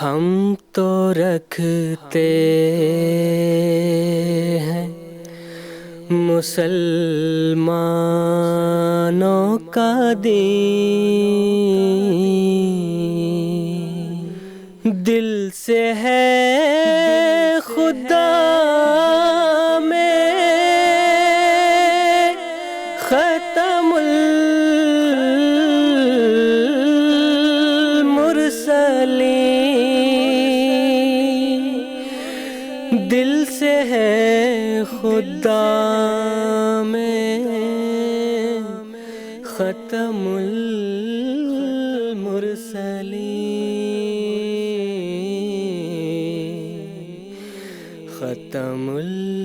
ہم تو رکھتے ہیں مسلمانوں کا دین، دل سے ہے خدا میں ختم المرسلین، دل سے ہے خدا میں ختم المرسلین، ختم المرسلین۔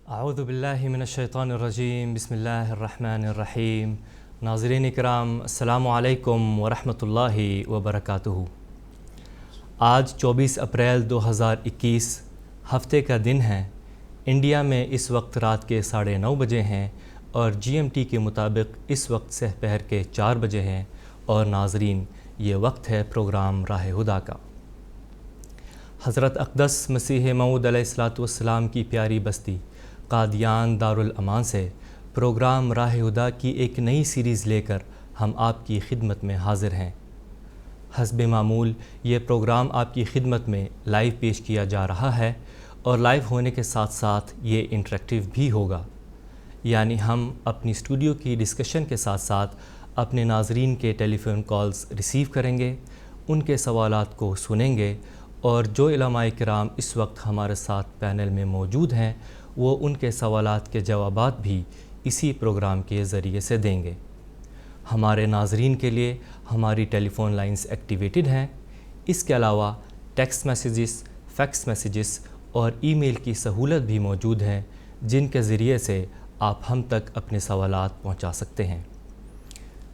اعوذ باللہ من الشیطان الرجیم، بسم اللہ الرحمن الرحیم۔ ناظرین اکرام، السلام علیکم ورحمۃ اللہ وبرکاتہ۔ آج 24 اپریل 2021 ہفتے کا دن ہے۔ انڈیا میں اس وقت رات کے 9:30 بجے ہیں اور GMT کے مطابق اس وقت سحر کے 4 بجے ہیں۔ اور ناظرین، یہ وقت ہے پروگرام راہ ہدیٰ کا۔ حضرت اقدس مسیح موعود علیہ السلام کی پیاری بستی قادیان دارالامان سے پروگرام راہ ہدیٰ کی ایک نئی سیریز لے کر ہم آپ کی خدمت میں حاضر ہیں۔ حسب معمول یہ پروگرام آپ کی خدمت میں لائیو پیش کیا جا رہا ہے اور لائیو ہونے کے ساتھ ساتھ یہ انٹریکٹیو بھی ہوگا، یعنی ہم اپنی اسٹوڈیو کی ڈسکشن کے ساتھ ساتھ اپنے ناظرین کے ٹیلی فون کالز ریسیو کریں گے، ان کے سوالات کو سنیں گے، اور جو علماء کرام اس وقت ہمارے ساتھ پینل میں موجود ہیں وہ ان کے سوالات کے جوابات بھی اسی پروگرام کے ذریعے سے دیں گے۔ ہمارے ناظرین کے لیے ہماری ٹیلی فون لائنز ایکٹیویٹڈ ہیں۔ اس کے علاوہ ٹیکسٹ میسیجز، فیکس میسیجز اور ای میل کی سہولت بھی موجود ہے، جن کے ذریعے سے آپ ہم تک اپنے سوالات پہنچا سکتے ہیں۔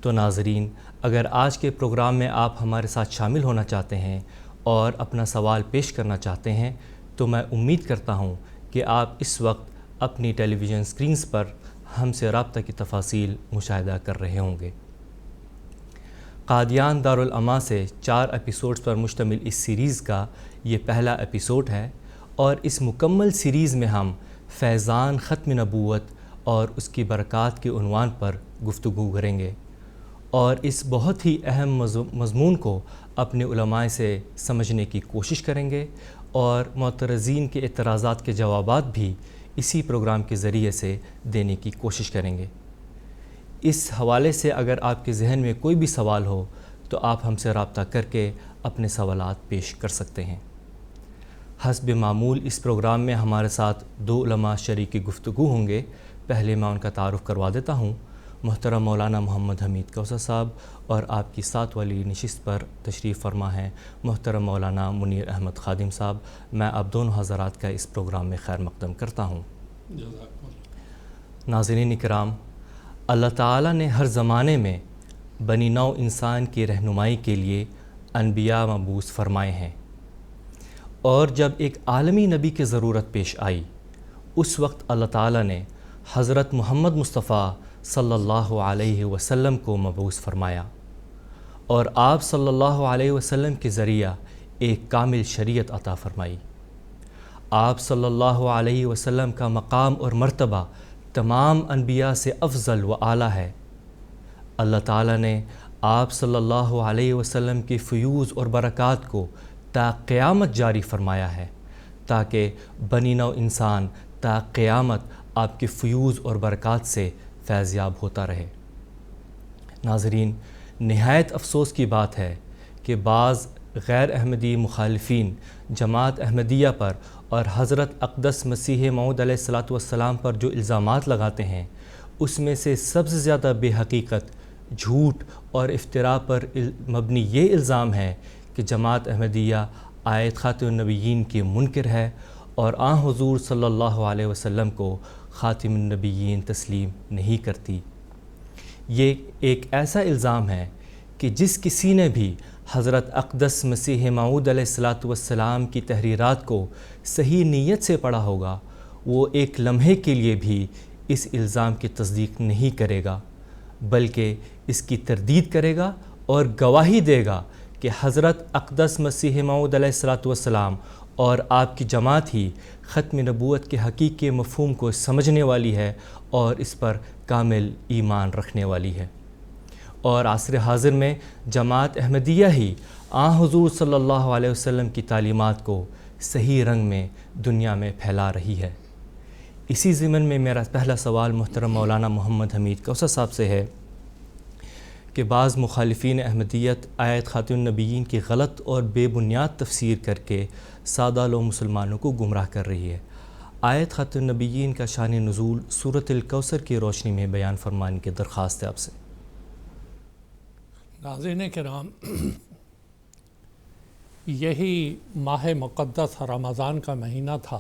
تو ناظرین، اگر آج کے پروگرام میں آپ ہمارے ساتھ شامل ہونا چاہتے ہیں اور اپنا سوال پیش کرنا چاہتے ہیں تو میں امید کرتا ہوں کہ آپ اس وقت اپنی ٹیلی ویژن اسکرینز پر ہم سے رابطہ کی تفاصیل مشاہدہ کر رہے ہوں گے۔ قادیان دارالامان سے 4 ایپیسوڈز پر مشتمل اس سیریز کا یہ پہلا ایپیسوڈ ہے، اور اس مکمل سیریز میں ہم فیضان ختم نبوت اور اس کی برکات کے عنوان پر گفتگو کریں گے، اور اس بہت ہی اہم مضمون کو اپنے علماء سے سمجھنے کی کوشش کریں گے، اور معترضین کے اعتراضات کے جوابات بھی اسی پروگرام کے ذریعے سے دینے کی کوشش کریں گے۔ اس حوالے سے اگر آپ کے ذہن میں کوئی بھی سوال ہو تو آپ ہم سے رابطہ کر کے اپنے سوالات پیش کر سکتے ہیں۔ حسب معمول اس پروگرام میں ہمارے ساتھ 2 علماء شریک گفتگو ہوں گے۔ پہلے میں ان کا تعارف کروا دیتا ہوں۔ محترم مولانا محمد حمید کوثر صاحب، اور آپ کی ساتھ والی نشست پر تشریف فرما ہیں محترم مولانا منیر احمد خادم صاحب۔ میں آپ دونوں حضرات کا اس پروگرام میں خیر مقدم کرتا ہوں۔ ناظرین اکرام، اللہ تعالیٰ نے ہر زمانے میں بنی نوع انسان کی رہنمائی کے لیے انبیاء مبعوث فرمائے ہیں، اور جب ایک عالمی نبی کی ضرورت پیش آئی اس وقت اللہ تعالیٰ نے حضرت محمد مصطفیٰ صلی اللہ علیہ وسلم کو مبعوث فرمایا، اور آپ صلی اللہ علیہ وسلم کے ذریعہ ایک کامل شریعت عطا فرمائی۔ آپ صلی اللہ علیہ وسلم کا مقام اور مرتبہ تمام انبیاء سے افضل و اعلیٰ ہے۔ اللہ تعالیٰ نے آپ صلی اللہ علیہ وسلم کی فیوض اور برکات کو تا قیامت جاری فرمایا ہے، تاکہ بنی نوع انسان تا قیامت آپ کی فیوض اور برکات سے فیضیاب ہوتا رہے۔ ناظرین، نہایت افسوس کی بات ہے کہ بعض غیر احمدی مخالفین جماعت احمدیہ پر اور حضرت اقدس مسیح موعود علیہ السلام پر جو الزامات لگاتے ہیں اس میں سے سب سے زیادہ بے حقیقت، جھوٹ اور افتراء پر مبنی یہ الزام ہے کہ جماعت احمدیہ آیت خاتم النبیین کی منکر ہے اور آن حضور صلی اللہ علیہ وسلم کو خاتم النبیین تسلیم نہیں کرتی۔ یہ ایک ایسا الزام ہے کہ جس کسی نے بھی حضرت اقدس مسیح موعود علیہ الصلاۃ والسلام کی تحریرات کو صحیح نیت سے پڑھا ہوگا وہ ایک لمحے کے لیے بھی اس الزام کی تصدیق نہیں کرے گا، بلکہ اس کی تردید کرے گا اور گواہی دے گا کہ حضرت اقدس مسیح موعود علیہ الصلاۃ والسلام اور آپ کی جماعت ہی ختم نبوت کے حقیقی مفہوم کو سمجھنے والی ہے اور اس پر کامل ایمان رکھنے والی ہے، اور عصر حاضر میں جماعت احمدیہ ہی حضور صلی اللہ علیہ وسلم کی تعلیمات کو صحیح رنگ میں دنیا میں پھیلا رہی ہے۔ اسی ضمن میں میرا پہلا سوال محترم مولانا محمد حمید کوثر صاحب سے ہے کہ بعض مخالفین احمدیت آیت خاتم النبیین کی غلط اور بے بنیاد تفسیر کر کے سادہ لوگ مسلمانوں کو گمراہ کر رہی ہے۔ آیت خاتم النبیین کا شان نزول سورۃ الکوثر کی روشنی میں بیان فرمانے کی درخواست ہے آپ سے۔ ناظرین کرام، یہی ماہ مقدس رمضان کا مہینہ تھا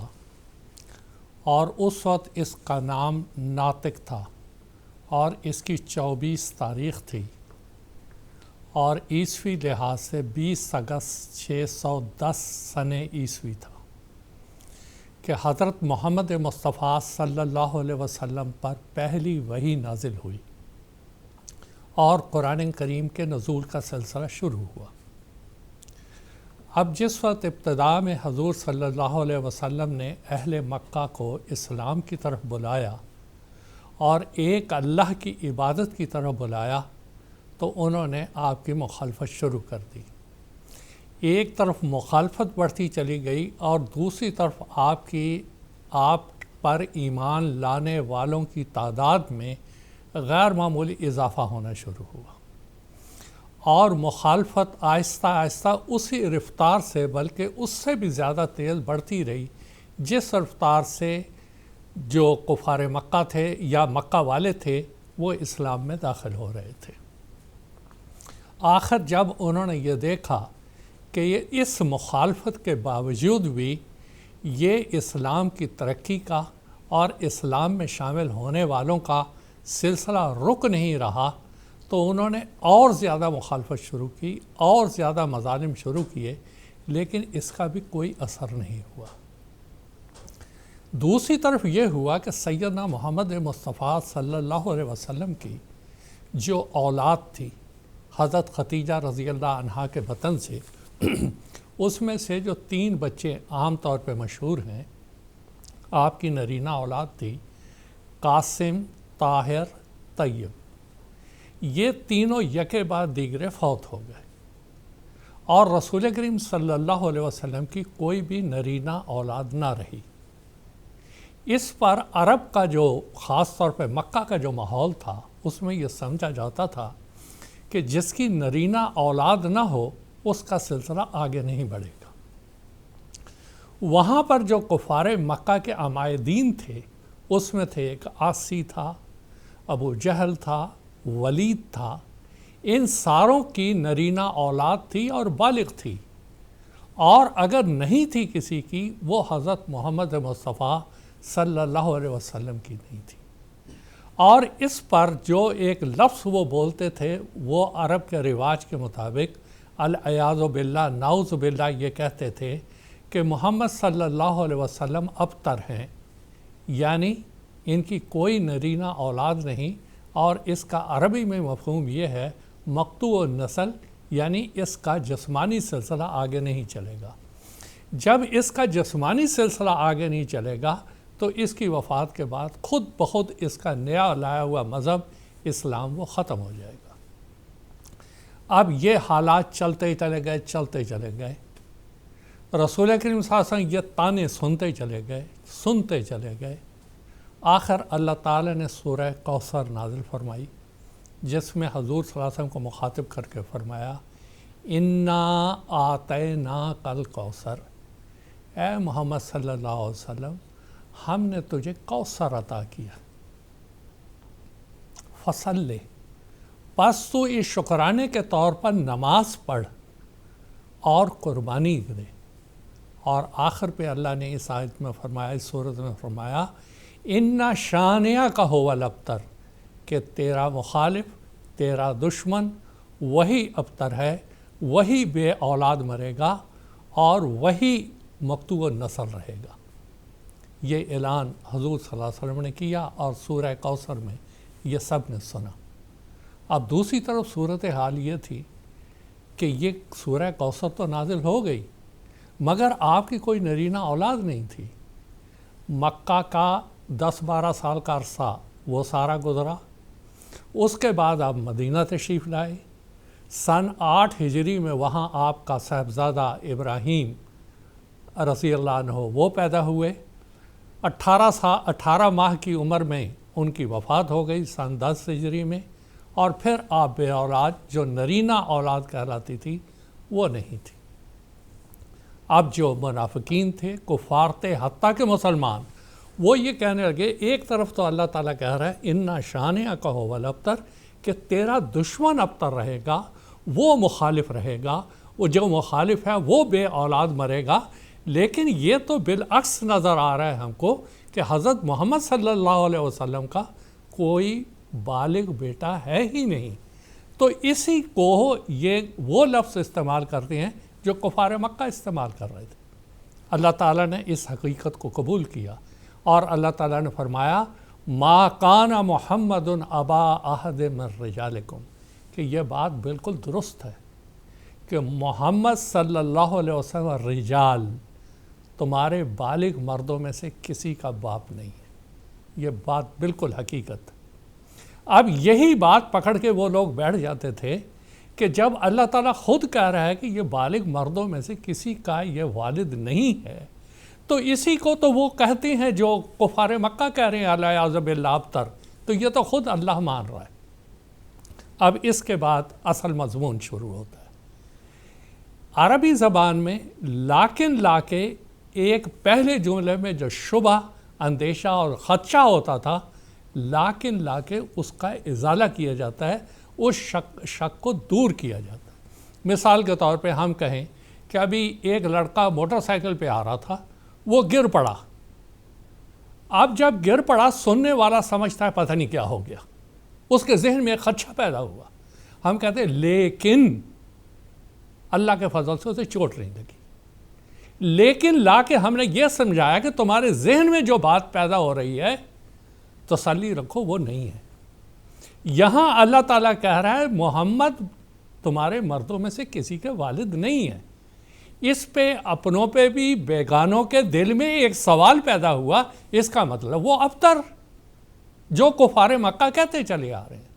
اور اس وقت اس کا نام ناطق تھا اور اس کی 24 تاریخ تھی اور عیسوی لحاظ سے 20 اگست 610 سن عیسوی تھا کہ حضرت محمد مصطفیٰ صلی اللہ علیہ وسلم پر پہلی وحی نازل ہوئی اور قرآن کریم کے نزول کا سلسلہ شروع ہوا۔ اب جس وقت ابتدا میں حضور صلی اللہ علیہ وسلم نے اہل مکہ کو اسلام کی طرف بلایا اور ایک اللہ کی عبادت کی طرف بلایا تو انہوں نے آپ کی مخالفت شروع کر دی۔ ایک طرف مخالفت بڑھتی چلی گئی اور دوسری طرف آپ پر ایمان لانے والوں کی تعداد میں غیر معمولی اضافہ ہونا شروع ہوا اور مخالفت آہستہ آہستہ اسی رفتار سے بلکہ اس سے بھی زیادہ تیز بڑھتی رہی جس رفتار سے جو کفار مکہ تھے یا مکہ والے تھے وہ اسلام میں داخل ہو رہے تھے۔ آخر جب انہوں نے یہ دیکھا کہ یہ اس مخالفت کے باوجود بھی یہ اسلام کی ترقی کا اور اسلام میں شامل ہونے والوں کا سلسلہ رک نہیں رہا تو انہوں نے اور زیادہ مخالفت شروع کی اور زیادہ مظالم شروع کیے، لیکن اس کا بھی کوئی اثر نہیں ہوا۔ دوسری طرف یہ ہوا کہ سیدنا محمد مصطفیٰ صلی اللہ علیہ وسلم کی جو اولاد تھی حضرت ختیجہ رضی اللہ عنہا کے بطن سے اس میں سے جو 3 بچے عام طور پہ مشہور ہیں، آپ کی نرینہ اولاد تھی قاسم، طاہر، طیب، یہ تینوں یکے بعد دیگرے فوت ہو گئے اور رسول کریم صلی اللہ علیہ وسلم کی کوئی بھی نرینہ اولاد نہ رہی۔ اس پر عرب کا جو خاص طور پہ مکہ کا جو ماحول تھا اس میں یہ سمجھا جاتا تھا کہ جس کی نرینہ اولاد نہ ہو اس کا سلسلہ آگے نہیں بڑھے گا۔ وہاں پر جو کفار مکہ کے عمائدین تھے اس میں تھے ایک عاصی تھا، ابو جہل تھا، ولید تھا، ان ساروں کی نرینہ اولاد تھی اور بالغ تھی، اور اگر نہیں تھی کسی کی وہ حضرت محمد مصطفیٰ صلی اللہ علیہ وسلم کی نہیں تھی۔ اور اس پر جو ایک لفظ وہ بولتے تھے وہ عرب کے رواج کے مطابق العیاذ باللہ، نعوذ باللہ، یہ کہتے تھے کہ محمد صلی اللہ علیہ وسلم ابتر ہیں، یعنی ان کی کوئی نرینہ اولاد نہیں، اور اس کا عربی میں مفہوم یہ ہے مقطوع النسل، یعنی اس کا جسمانی سلسلہ آگے نہیں چلے گا۔ جب اس کا جسمانی سلسلہ آگے نہیں چلے گا تو اس کی وفات کے بعد خود بخود اس کا نیا لایا ہوا مذہب اسلام وہ ختم ہو جائے گا۔ اب یہ حالات چلتے چلے گئے، رسول کریم صلی اللہ علیہ وسلم یہ تانے سنتے چلے گئے۔ آخر اللہ تعالیٰ نے سورہ کوثر نازل فرمائی جس میں حضور صلی اللہ علیہ وسلم کو مخاطب کر کے فرمایا انا آتیناک الکوثر، اے محمد صلی اللہ علیہ وسلم ہم نے تجھے کوثر عطا کیا، فصلی، پس تو اس شکرانے کے طور پر نماز پڑھ اور قربانی دے۔ اور آخر پہ اللہ نے اس آیت میں فرمایا، اس سورت میں فرمایا اِنَّ شَانِئَکَ هُوَ الْأَبْتَرُ، کہ تیرا مخالف، تیرا دشمن وہی ابتر ہے، وہی بے اولاد مرے گا اور وہی مقطوع نسل رہے گا۔ یہ اعلان حضور صلی اللہ علیہ وسلم نے کیا اور سورہ کوثر میں یہ سب نے سنا۔ اب دوسری طرف صورتحال یہ تھی کہ یہ سورہ کوثر تو نازل ہو گئی مگر آپ کی کوئی نرینہ اولاد نہیں تھی۔ مکہ کا 10-12 سال کا عرصہ وہ سارا گزرا، اس کے بعد آپ مدینہ تشریف لائے۔ سن 8 ہجری میں وہاں آپ کا صاحبزادہ ابراہیم رضی اللہ عنہ وہ پیدا ہوئے۔ 18 ماہ کی عمر میں ان کی وفات ہو گئی سن 10 ہجری میں، اور پھر آپ بے اولاد جو نرینہ اولاد کہلاتی تھی وہ نہیں تھی۔ اب جو منافقین تھے، کفار تھے، حتیٰ کہ مسلمان، وہ یہ کہنے لگے، ایک طرف تو اللہ تعالیٰ کہہ رہا ہے اِنَّ شَانِئَکَ هُوَ الْأَبْتَرُ کہ تیرا دشمن ابتر رہے گا، وہ مخالف رہے گا، وہ جو مخالف ہے وہ بے اولاد مرے گا۔ لیکن یہ تو بالعکس نظر آ رہا ہے ہم کو کہ حضرت محمد صلی اللہ علیہ وسلم کا کوئی بالغ بیٹا ہے ہی نہیں۔ تو اسی کو یہ وہ لفظ استعمال کرتے ہیں جو کفار مکہ استعمال کر رہے تھے۔ اللہ تعالیٰ نے اس حقیقت کو قبول کیا اور اللہ تعالیٰ نے فرمایا ما کان محمد ابا احد من رجالکم کہ یہ بات بالکل درست ہے کہ محمد صلی اللہ علیہ وسلم رجال تمہارے بالغ مردوں میں سے کسی کا باپ نہیں ہے۔ یہ بات بالکل حقیقت۔ اب یہی بات پکڑ کے وہ لوگ بیٹھ جاتے تھے کہ جب اللہ تعالیٰ خود کہہ رہا ہے کہ یہ بالغ مردوں میں سے کسی کا یہ والد نہیں ہے، تو اسی کو تو وہ کہتے ہیں جو کفار مکہ کہہ رہے ہیں اللہ عزب اللہ ابتر، تو یہ تو خود اللہ مان رہا ہے۔ اب اس کے بعد اصل مضمون شروع ہوتا ہے۔ عربی زبان میں لیکن لا کے ایک پہلے جملے میں جو شبہ، اندیشہ اور خدشہ ہوتا تھا، لیکن لا کے اس کا ازالہ کیا جاتا ہے، اس شک کو دور کیا جاتا ہے۔ مثال کے طور پہ ہم کہیں کہ ابھی ایک لڑکا موٹر سائیکل پہ آ رہا تھا، وہ گر پڑا۔ اب جب گر پڑا سننے والا سمجھتا ہے پتہ نہیں کیا ہو گیا، اس کے ذہن میں ایک خدشہ پیدا ہوا۔ ہم کہتے ہیں لیکن اللہ کے فضل سے اسے چوٹ نہیں لگی۔ لیکن لا کے ہم نے یہ سمجھایا کہ تمہارے ذہن میں جو بات پیدا ہو رہی ہے تسلی رکھو وہ نہیں ہے۔ یہاں اللہ تعالیٰ کہہ رہا ہے محمد تمہارے مردوں میں سے کسی کے والد نہیں ہے۔ اس پہ اپنوں پہ بھی بیگانوں کے دل میں ایک سوال پیدا ہوا، اس کا مطلب وہ ابتر جو کفار مکہ کہتے چلے آ رہے ہیں۔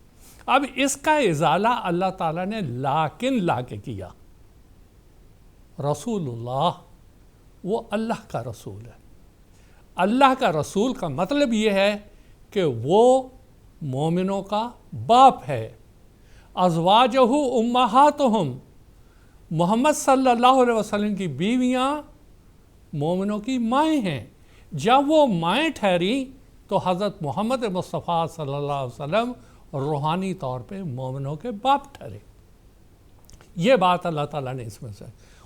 اب اس کا ازالہ اللہ تعالیٰ نے لیکن لا کے کیا۔ رسول اللہ وہ اللہ کا رسول ہے۔ اللہ کا رسول کا مطلب یہ ہے کہ وہ مومنوں کا باپ ہے۔ ازواجہ امہاتہم محمد صلی اللہ علیہ وسلم کی بیویاں مومنوں کی مائیں ہیں۔ جب وہ مائیں ٹھہری تو حضرت محمد مصطفیٰ صلی اللہ علیہ وسلم روحانی طور پہ مومنوں کے باپ ٹھہرے۔ یہ بات اللہ تعالیٰ نے اس میں سے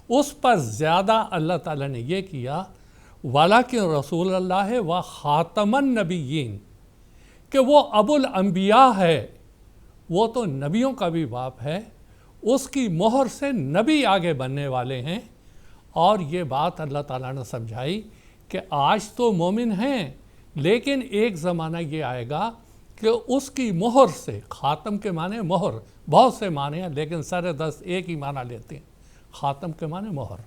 اس پر زیادہ اللہ تعالیٰ نے یہ کیا وَلَكِنْ رسول اللہ و خاتم النبیین کہ وہ ابو الانبیاء ہے، وہ تو نبیوں کا بھی باپ ہے، اس کی مہر سے نبی آگے بننے والے ہیں۔ اور یہ بات اللہ تعالیٰ نے سمجھائی کہ آج تو مومن ہیں لیکن ایک زمانہ یہ آئے گا کہ اس کی مہر سے، خاتم کے معنی مہر، بہت سے معنی ہیں لیکن سر دست ایک ہی معنی لیتے ہیں، خاتم کے معنی مہر۔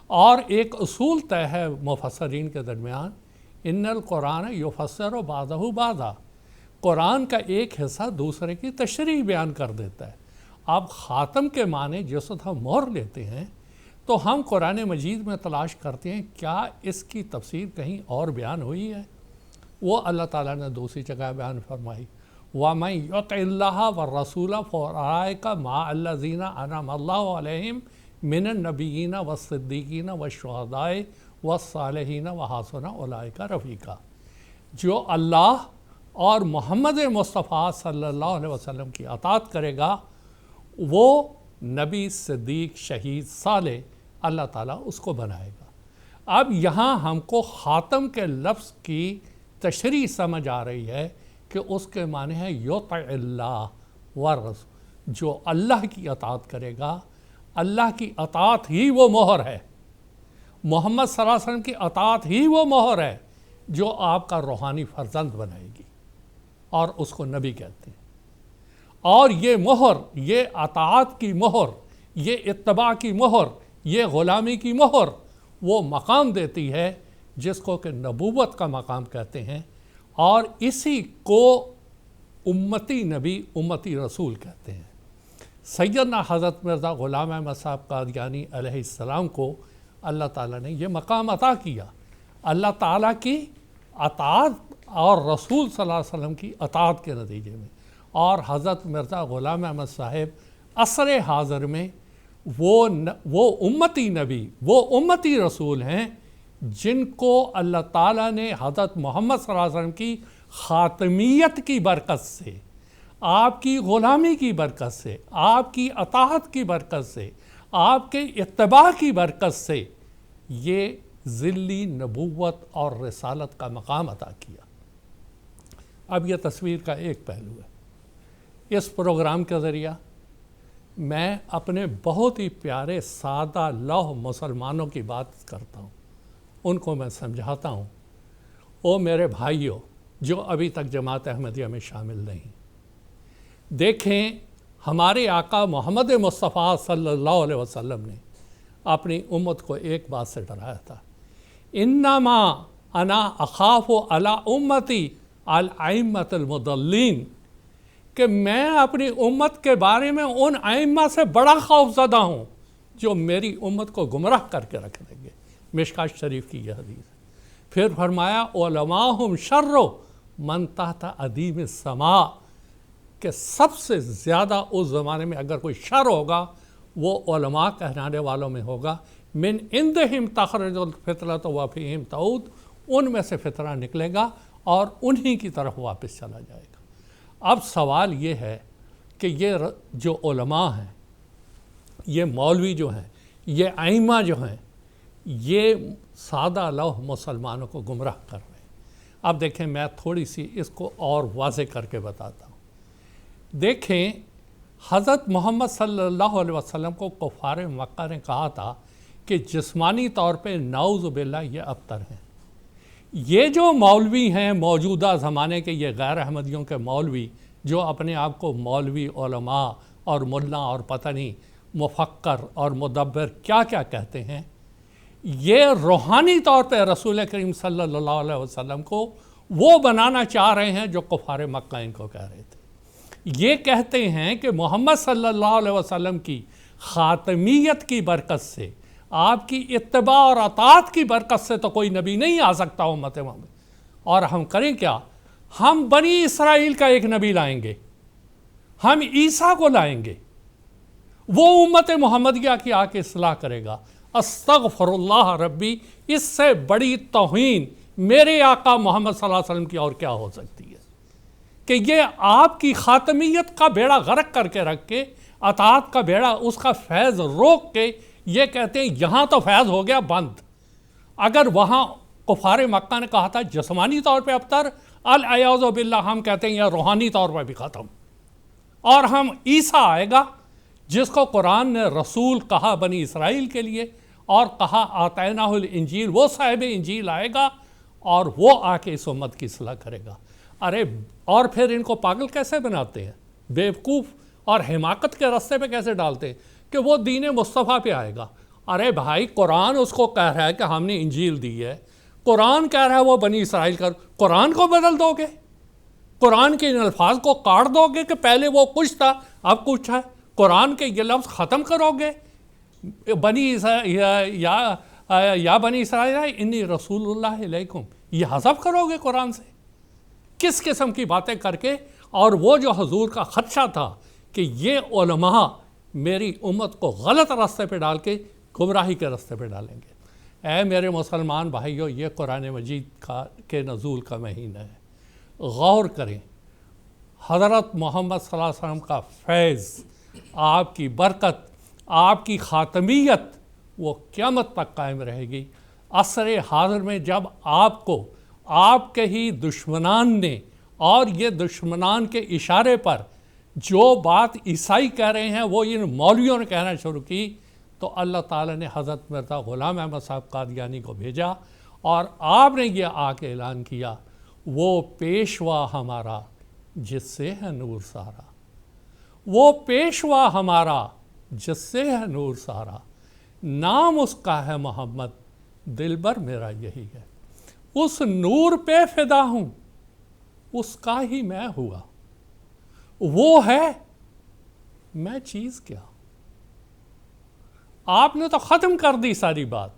اور ایک اصول طے ہے مفسرین کے درمیان، ان القرآن یفسر بعضہ بعضا، قرآن کا ایک حصہ دوسرے کی تشریح بیان کر دیتا ہے۔ اب خاتم کے معنی جس وقت ہم مہر لیتے ہیں تو ہم قرآن مجید میں تلاش کرتے ہیں کیا اس کی تفسیر کہیں اور بیان ہوئی ہے؟ وہ اللہ تعالیٰ نے دوسری جگہ بیان فرمائی وَمَن يُطِعِ اللَّهَ وَالرَّسُولَ فَأُولَٰئِکَ مَعَ الَّذِینَ أَنْعَمَ اللَّهُ عَلَیْہِم مِّنَ النَّبِیِّینَ وَالصِّدِّیقِینَ وَالشُّہَدَاءِ وَالصَّالِحِینَ وَحَسُنَ أُولَٰئِکَ رفیقا۔ جو اللہ اور محمد مصطفیٰ صلی اللہ علیہ وسلم کی اطاعت کرے گا وہ نبی، صدیق، شہید، صالح اللہ تعالیٰ اس کو بنائے گا۔ اب یہاں ہم کو خاتم کے لفظ کی تشریح سمجھ آ رہی ہے کہ اس کے معنی ہے یطع اللہ والرسول، جو اللہ کی اطاعت کرے گا، اللہ کی اطاعت ہی وہ مہر ہے، محمد صلی اللہ علیہ وسلم کی اطاعت ہی وہ مہر ہے جو آپ کا روحانی فرزند بنائے گی، اور اس کو نبی کہتے ہیں۔ اور یہ مہر، یہ اطاعت کی مہر، یہ اتباع کی مہر، یہ غلامی کی مہر وہ مقام دیتی ہے جس کو کہ نبوت کا مقام کہتے ہیں، اور اسی کو امتی نبی، امتی رسول کہتے ہیں۔ سیدنا حضرت مرزا غلام احمد صاحب قادیانی علیہ السلام کو اللہ تعالیٰ نے یہ مقام عطا کیا، اللہ تعالیٰ کی اطاعت اور رسول صلی اللہ علیہ وسلم کی اطاعت کے نتیجے میں۔ اور حضرت مرزا غلام احمد صاحب عصر حاضر میں وہ امتی نبی، وہ امتی رسول ہیں جن کو اللہ تعالیٰ نے حضرت محمد صلی اللہ علیہ وسلم کی خاتمیت کی برکت سے، آپ کی غلامی کی برکت سے، آپ کی اطاعت کی برکت سے، آپ کے اتباع کی برکت سے یہ ذلی نبوت اور رسالت کا مقام عطا کیا۔ اب یہ تصویر کا ایک پہلو ہے۔ اس پروگرام کے ذریعہ میں اپنے بہت ہی پیارے سادہ لوح مسلمانوں کی بات کرتا ہوں، ان کو میں سمجھاتا ہوں، او میرے بھائیوں جو ابھی تک جماعت احمدیہ میں شامل نہیں، دیکھیں ہمارے آقا محمد مصطفیٰ صلی اللہ علیہ وسلم نے اپنی امت کو ایک بات سے ڈرایا تھا، انما انا اخاف علی امتی الائمۃ المضلین، کہ میں اپنی امت کے بارے میں ان ائمہ سے بڑا خوف زدہ ہوں جو میری امت کو گمراہ کر کے رکھ دیں گے۔ مشکاۃ شریف کی یہ حدیث ہے۔ پھر فرمایا علماءہم شر من تحت ادیم السماء، کہ سب سے زیادہ اس زمانے میں اگر کوئی شر ہوگا وہ علماء کہلانے والوں میں ہوگا، من عندہم تخرج الفطرۃ وفیہم تعود، ان میں سے فطرہ نکلے گا اور انہی کی طرف واپس چلا جائے گا۔ اب سوال یہ ہے کہ یہ جو علماء ہیں، یہ مولوی جو ہیں، یہ ائمہ جو ہیں، یہ سادہ لوح مسلمانوں کو گمراہ کر رہے ہیں۔ اب دیکھیں میں تھوڑی سی اس کو اور واضح کر کے بتاتا ہوں۔ دیکھیں حضرت محمد صلی اللہ علیہ وسلم کو کفار مکہ نے کہا تھا کہ جسمانی طور پہ نعوذ باللہ یہ ابتر ہیں۔ یہ جو مولوی ہیں موجودہ زمانے کے، یہ غیر احمدیوں کے مولوی جو اپنے آپ کو مولوی، علماء اور ملا اور پتہ نہیں مفکر اور مدبر کیا کیا کہتے ہیں، یہ روحانی طور پہ رسول کریم صلی اللہ علیہ وسلم کو وہ بنانا چاہ رہے ہیں جو کفار مکہ ان کو کہہ رہے تھے۔ یہ کہتے ہیں کہ محمد صلی اللہ علیہ وسلم کی خاتمیت کی برکت سے، آپ کی اتباع اور اطاعت کی برکت سے تو کوئی نبی نہیں آ سکتا امت محمد، اور ہم کریں کیا؟ ہم بنی اسرائیل کا ایک نبی لائیں گے، ہم عیسیٰ کو لائیں گے، وہ امت محمدیہ کی آ کے اصلاح کرے گا۔ استغفر اللہ ربی، اس سے بڑی توہین میرے آقا محمد صلی اللہ علیہ وسلم کی اور کیا ہو سکتی ہے کہ یہ آپ کی خاتمیت کا بیڑا غرق کر کے رکھ کے، اطاعت کا بیڑا، اس کا فیض روک کے یہ کہتے ہیں یہاں تو فیض ہو گیا بند۔ اگر وہاں کفار مکہ نے کہا تھا جسمانی طور پہ ابتر، العیاذ باللہ ہم کہتے ہیں یہ روحانی طور پہ بھی ختم، اور ہم عیسیٰ آئے گا جس کو قرآن نے رسول کہا بنی اسرائیل کے لیے، اور کہا آتیناہ الانجیل، وہ صاحب انجیل آئے گا اور وہ آ کے اس امت کی اصلاح کرے گا۔ ارے اور پھر ان کو پاگل کیسے بناتے ہیں، بیوقوف اور حماقت کے راستے پہ کیسے ڈالتے ہیں کہ وہ دین مصطفیٰ پہ آئے گا۔ ارے بھائی قرآن اس کو کہہ رہا ہے کہ ہم نے انجیل دی ہے، قرآن کہہ رہا ہے وہ بنی اسرائیل کا، قرآن کو بدل دو گے، قرآن کے ان الفاظ کو کاٹ دو گے کہ پہلے وہ کچھ تھا اب کچھ ہے، قرآن کے یہ لفظ ختم کرو گے، یا بنی اسرائیل انی رسول اللہ علیکم، یہ حذف کرو گے قرآن سے، کس قسم کی باتیں کر کے۔ اور وہ جو حضور کا خدشہ تھا کہ یہ علماء میری امت کو غلط راستے پہ ڈال کے گمراہی کے راستے پہ ڈالیں گے۔ اے میرے مسلمان بھائیو، یہ قرآن مجید کے نزول کا مہینہ ہے، غور کریں۔ حضرت محمد صلی اللہ علیہ وسلم کا فیض، آپ کی برکت، آپ کی خاتمیت وہ قیامت تک قائم رہے گی۔ عصر حاضر میں جب آپ کو آپ کے ہی دشمنان نے، اور یہ دشمنان کے اشارے پر جو بات عیسائی کہہ رہے ہیں وہ ان مولویوں نے کہنا شروع کی، تو اللہ تعالیٰ نے حضرت مرزا غلام احمد صاحب قادیانی کو بھیجا اور آپ نے یہ آ کے اعلان کیا، وہ پیشوا ہمارا جس سے ہے نور سارا، وہ پیشوا ہمارا جس سے ہے نور سارا، نام اس کا ہے محمد، دلبر میرا یہی ہے، اس نور پہ فدا ہوں، اس کا ہی میں ہوا، وہ ہے میں چیز کیا۔ آپ نے تو ختم کر دی ساری بات،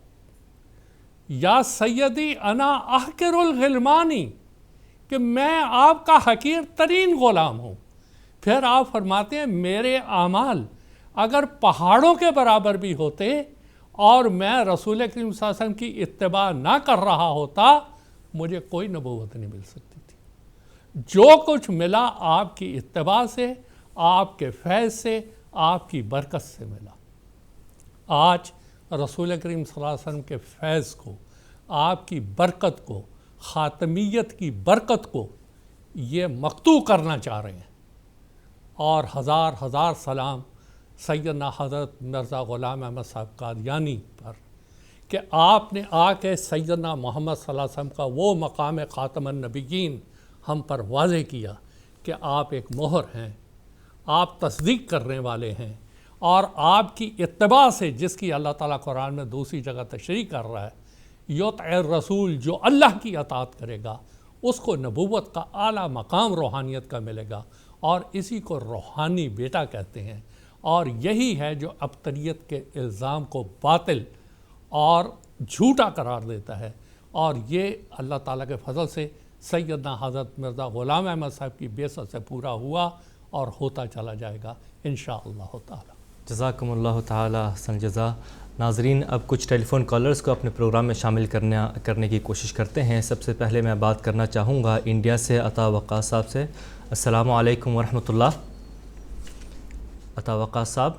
یا سیدی انا احقر الغلمانی، کہ میں آپ کا حقیر ترین غلام ہوں۔ پھر آپ فرماتے ہیں میرے اعمال اگر پہاڑوں کے برابر بھی ہوتے اور میں رسول کریم صلی اللہ علیہ وسلم کی اتباع نہ کر رہا ہوتا، مجھے کوئی نبوت نہیں مل سکتی تھی۔ جو کچھ ملا آپ کی اتباع سے، آپ کے فیض سے، آپ کی برکت سے ملا۔ آج رسول کریم صلی اللہ علیہ وسلم کے فیض کو، آپ کی برکت کو، خاتمیت کی برکت کو یہ مقطوع کرنا چاہ رہے ہیں، اور ہزار ہزار سلام سیدنا حضرت مرزا غلام احمد صاحب قادیانی پر کہ آپ نے آ کے سیدنا محمد صلی اللہ علیہ وسلم کا وہ مقام خاتم النبیین ہم پر واضح کیا کہ آپ ایک مہر ہیں، آپ تصدیق کرنے والے ہیں، اور آپ کی اتباع سے، جس کی اللہ تعالیٰ قرآن میں دوسری جگہ تشریح کر رہا ہے، یطع الرسول، جو اللہ کی اطاعت کرے گا اس کو نبوت کا اعلیٰ مقام روحانیت کا ملے گا، اور اسی کو روحانی بیٹا کہتے ہیں، اور یہی ہے جو ابتریت کے الزام کو باطل اور جھوٹا قرار دیتا ہے، اور یہ اللہ تعالیٰ کے فضل سے سیدنا حضرت مرزا غلام احمد صاحب کی بعثت سے پورا ہوا اور ہوتا چلا جائے گا انشاءاللہ تعالی۔ جزاکم اللہ تعالی احسن جزا۔ ناظرین، اب کچھ ٹیلی فون کالرز کو اپنے پروگرام میں شامل کرنے کی کوشش کرتے ہیں۔ سب سے پہلے میں بات کرنا چاہوں گا انڈیا سے عطا وقاص صاحب سے۔ السلام علیکم ورحمۃ اللہ۔ عطا وقاص صاحب،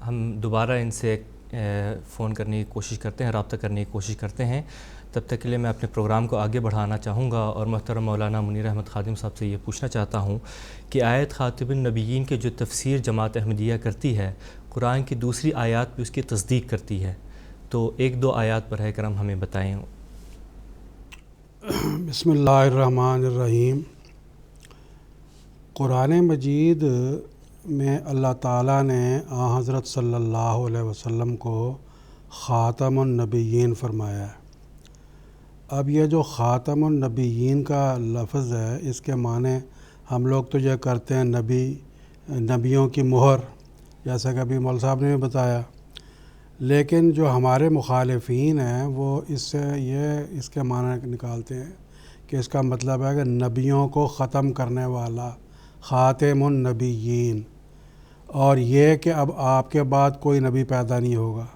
ہم دوبارہ ان سے فون کرنے کی کوشش کرتے ہیں، رابطہ کرنے کی کوشش کرتے ہیں۔ تب تک کے لیے میں اپنے پروگرام کو آگے بڑھانا چاہوں گا، اور محترم مولانا منیر احمد خادم صاحب سے یہ پوچھنا چاہتا ہوں کہ آیت خاتم النبیین کے جو تفسیر جماعت احمدیہ کرتی ہے، قرآن کی دوسری آیات بھی اس کی تصدیق کرتی ہے، تو ایک دو آیات براہ کرم ہمیں بتائیں۔ بسم اللہ الرحمن الرحیم۔ قرآن مجید میں اللہ تعالیٰ نے حضرت صلی اللہ علیہ وسلم کو خاتم النبیین فرمایا ہے۔ اب یہ جو خاتم النبیین کا لفظ ہے، اس کے معنی ہم لوگ تو یہ کرتے ہیں نبیوں کی مہر، جیسا کہ ابھی مول صاحب نے بھی بتایا، لیکن جو ہمارے مخالفین ہیں وہ اس کے معنی نکالتے ہیں کہ اس کا مطلب ہے کہ نبیوں کو ختم کرنے والا، خاتم النبیین، اور یہ کہ اب آپ کے بعد کوئی نبی پیدا نہیں ہوگا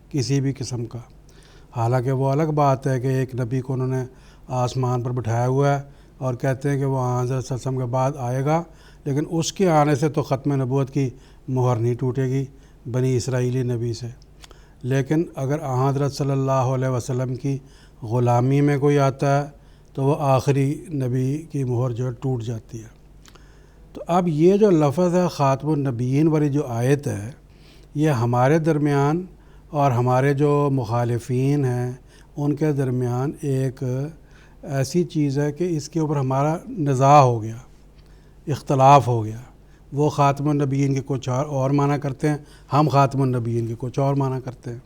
کسی بھی قسم کا۔ حالانکہ وہ الگ بات ہے کہ ایک نبی کو انہوں نے آسمان پر بٹھایا ہوا ہے اور کہتے ہیں کہ وہ حضرت صلی اللہ علیہ وسلم کے بعد آئے گا، لیکن اس کے آنے سے تو ختم نبوت کی مہر نہیں ٹوٹے گی بنی اسرائیلی نبی سے۔ لیکن اگر حضرت صلی اللہ علیہ وسلم کی غلامی میں کوئی آتا ہے تو وہ آخری نبی کی مہر جو ٹوٹ جاتی ہے۔ تو اب یہ جو لفظ ہے خاتم النبیین والی جو آیت ہے، یہ ہمارے درمیان اور ہمارے جو مخالفین ہیں ان کے درمیان ایک ایسی چیز ہے کہ اس کے اوپر ہمارا نزاع ہو گیا، اختلاف ہو گیا۔ وہ خاتم النبیین کے کچھ اور معنی کرتے ہیں، ہم خاتم النبیین کے کچھ اور معنی کرتے ہیں۔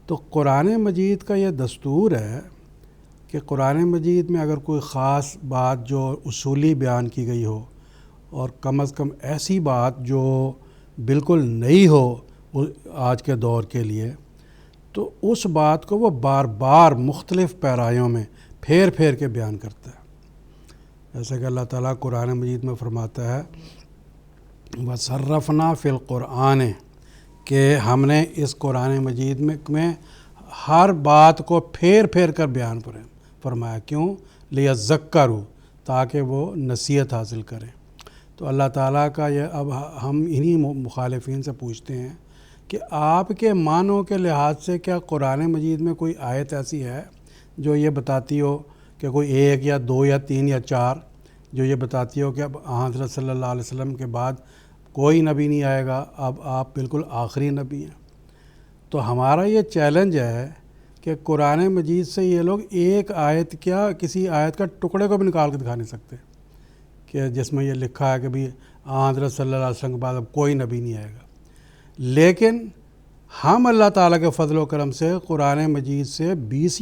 تو قرآن مجید کا یہ دستور ہے کہ قرآن مجید میں اگر کوئی خاص بات جو اصولی بیان کی گئی ہو، اور کم از کم ایسی بات جو بالکل نئی ہو آج کے دور کے لیے، تو اس بات کو وہ بار بار مختلف پیرایوں میں پھیر پھیر کے بیان کرتا ہے۔ جیسے کہ اللہ تعالیٰ قرآن مجید میں فرماتا ہے وَصَرَّفْنَا فِي الْقُرْآنِ، کہ ہم نے اس قرآن مجید میں ہر بات کو پھیر پھیر کر بیان فرمایا۔ کیوں؟ لِيَذَّكَّرُوا، تاکہ وہ نصیحت حاصل کریں۔ تو اللہ تعالیٰ کا یہ، اب ہم انہی مخالفین سے پوچھتے ہیں کہ آپ کے معنوں کے لحاظ سے کیا قرآن مجید میں کوئی آیت ایسی ہے جو یہ بتاتی ہو کہ کوئی 1 یا 2 یا 3 یا 4 جو یہ بتاتی ہو کہ اب حضرت صلی اللہ علیہ وسلم کے بعد کوئی نبی نہیں آئے گا، اب آپ بالکل آخری نبی ہیں. تو ہمارا یہ چیلنج ہے کہ قرآن مجید سے یہ لوگ ایک آیت کیا کسی آیت کا ٹکڑے کو بھی نکال کے دکھا نہیں سکتے کہ جس میں یہ لکھا ہے کہ بھی حضرت صلی اللہ علیہ وسلم کے بعد اب کوئی نبی نہیں آئے گا. لیکن ہم اللہ تعالیٰ کے فضل و کرم سے قرآن مجید سے 20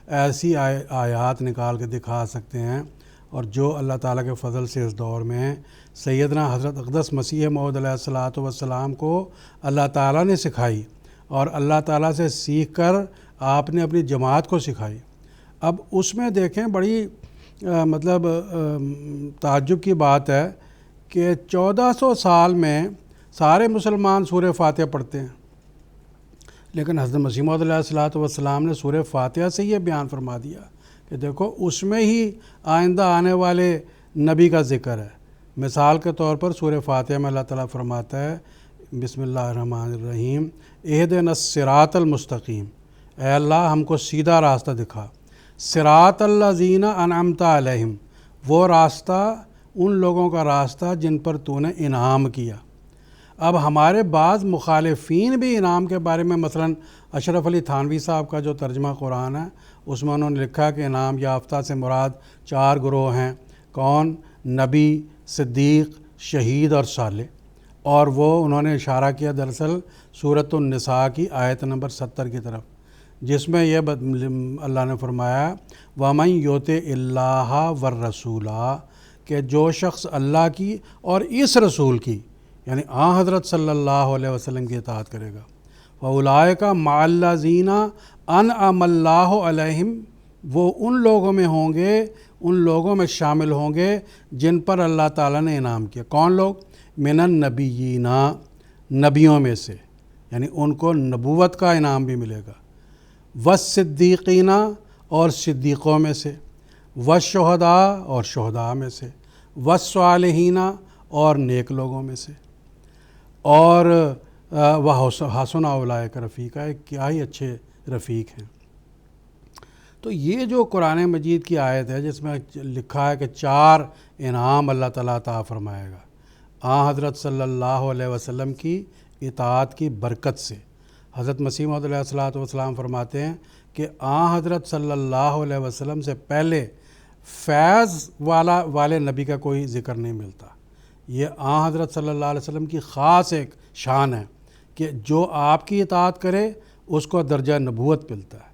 ایسی آیات نکال کے دکھا سکتے ہیں، اور جو اللہ تعالیٰ کے فضل سے اس دور میں سیدنا حضرت اقدس مسیح موعود علیہ الصلوۃ والسلام کو اللہ تعالیٰ نے سکھائی، اور اللہ تعالیٰ سے سیکھ کر آپ نے اپنی جماعت کو سکھائی. اب اس میں دیکھیں بڑی مطلب تعجب کی بات ہے کہ 1400 سال میں سارے مسلمان سورہ فاتحہ پڑھتے ہیں، لیکن حضرت مسیح موعود علیہ الصلوۃ والسلام نے سورہ فاتحہ سے یہ بیان فرما دیا کہ دیکھو اس میں ہی آئندہ آنے والے نبی کا ذکر ہے. مثال کے طور پر سورہ فاتحہ میں اللہ تعالیٰ فرماتا ہے بسم اللہ الرحمن الرحیم اہدنا الصراط المستقیم، اے اللہ ہم کو سیدھا راستہ دکھا. صراط الذین انعمت علیہم، وہ راستہ ان لوگوں کا راستہ جن پر تو نے انعام کیا. اب ہمارے بعض مخالفین بھی انعام کے بارے میں، مثلا اشرف علی تھانوی صاحب کا جو ترجمہ قرآن ہے اس میں انہوں نے لکھا کہ انعام یافتہ سے مراد 4 گروہ ہیں. کون؟ نبی، صدیق، شہید اور صالح. اور وہ انہوں نے اشارہ کیا دراصل سورۃ النساء کی آیت نمبر 70 کی طرف، جس میں یہ اللہ نے فرمایا وَمَن يُطِعِ اللَّهَ وَالرَّسُولَ، کہ جو شخص اللہ کی اور اس رسول کی یعنی حضرت صلی اللہ علیہ وسلم کی اطاعت کرے گا، وَأُولَٰئِكَ مَعَ الَّذِينَ أَنْعَمَ اللَّهُ عَلَيْهِمْ، وہ ان لوگوں میں ہوں گے، ان لوگوں میں شامل ہوں گے جن پر اللہ تعالیٰ نے انعام کیا. کون لوگ؟ من النبیین، نبیوں میں سے، یعنی ان کو نبوت کا انعام بھی ملے گا. والصدیقین، اور صدیقوں میں سے. والشہداء، اور شہداء میں سے. والصالحین، اور نیک لوگوں میں سے. اور وحسن اولئک رفیقا، کیا ہی اچھے رفیق ہیں. تو یہ جو قرآن مجید کی آیت ہے جس میں لکھا ہے کہ 4 انعام اللہ تعالیٰ عطا فرمائے گا حضرت صلی اللہ علیہ وسلم کی اطاعت کی برکت سے. حضرت مسیح موعود علیہ الصلوۃ والسلام فرماتے ہیں کہ حضرت صلی اللہ علیہ وسلم سے پہلے فیض والے نبی کا کوئی ذکر نہیں ملتا. یہ حضرت صلی اللہ علیہ وسلم کی خاص ایک شان ہے کہ جو آپ کی اطاعت کرے اس کو درجہ نبوت ملتا ہے.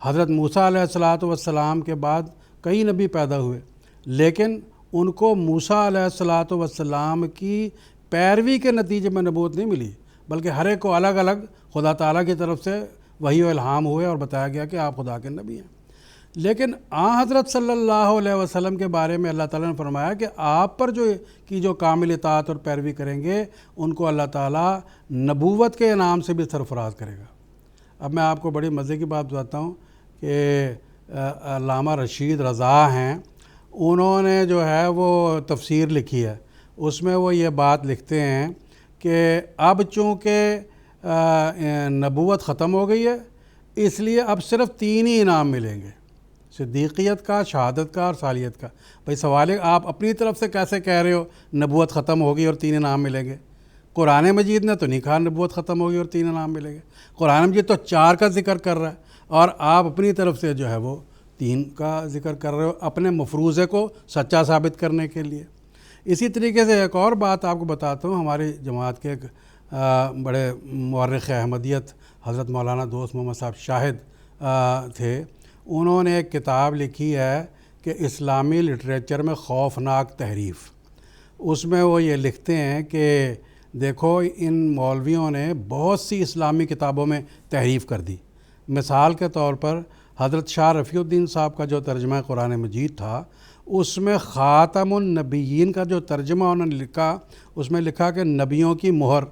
حضرت موسیٰ علیہ الصلوۃ والسلام کے بعد کئی نبی پیدا ہوئے، لیکن ان کو موسیٰ علیہ الصلوۃ والسلام کی پیروی کے نتیجے میں نبوت نہیں ملی، بلکہ ہر ایک کو الگ الگ خدا تعالیٰ کی طرف سے وحی و الہام ہوئے اور بتایا گیا کہ آپ خدا کے نبی ہیں. لیکن حضرت صلی اللہ علیہ وسلم کے بارے میں اللہ تعالیٰ نے فرمایا کہ آپ پر جو کامل اطاعت اور پیروی کریں گے ان کو اللہ تعالیٰ نبوت کے انعام سے بھی سرفراز کرے گا. اب میں آپ کو بڑی مزے کی بات بتاتا ہوں کہ علامہ رشید رضا ہیں، انہوں نے جو ہے وہ تفسیر لکھی ہے، اس میں وہ یہ بات لکھتے ہیں کہ اب چونکہ نبوت ختم ہو گئی ہے اس لیے اب صرف 3 ہی انعام ملیں گے، صدیقیت کا، شہادت کا اور صالحیت کا. بھئی سوال ہے آپ اپنی طرف سے کیسے کہہ رہے ہو نبوت ختم ہوگی اور 3 انعام ملیں گے؟ قرآن مجید نے تو نہیں کہا نبوت ختم ہوگی اور 3 انعام ملیں گے. قرآن مجید تو 4 کا ذکر کر رہا ہے اور آپ اپنی طرف سے جو ہے وہ 3 کا ذکر کر رہے ہو اپنے مفروضے کو سچا ثابت کرنے کے لیے. اسی طریقے سے ایک اور بات آپ کو بتاتا ہوں. ہماری جماعت کے ایک بڑے مورخ احمدیت حضرت مولانا دوست محمد صاحب شاہد تھے، انہوں نے ایک کتاب لکھی ہے کہ اسلامی لٹریچر میں خوفناک تحریف. اس میں وہ یہ لکھتے ہیں کہ دیکھو ان مولویوں نے بہت سی اسلامی کتابوں میں تحریف کر دی. مثال کے طور پر حضرت شاہ رفیع الدین صاحب کا جو ترجمہ قرآن مجید تھا اس میں خاتم النبیین کا جو ترجمہ انہوں نے لکھا اس میں لکھا کہ نبیوں کی مہر،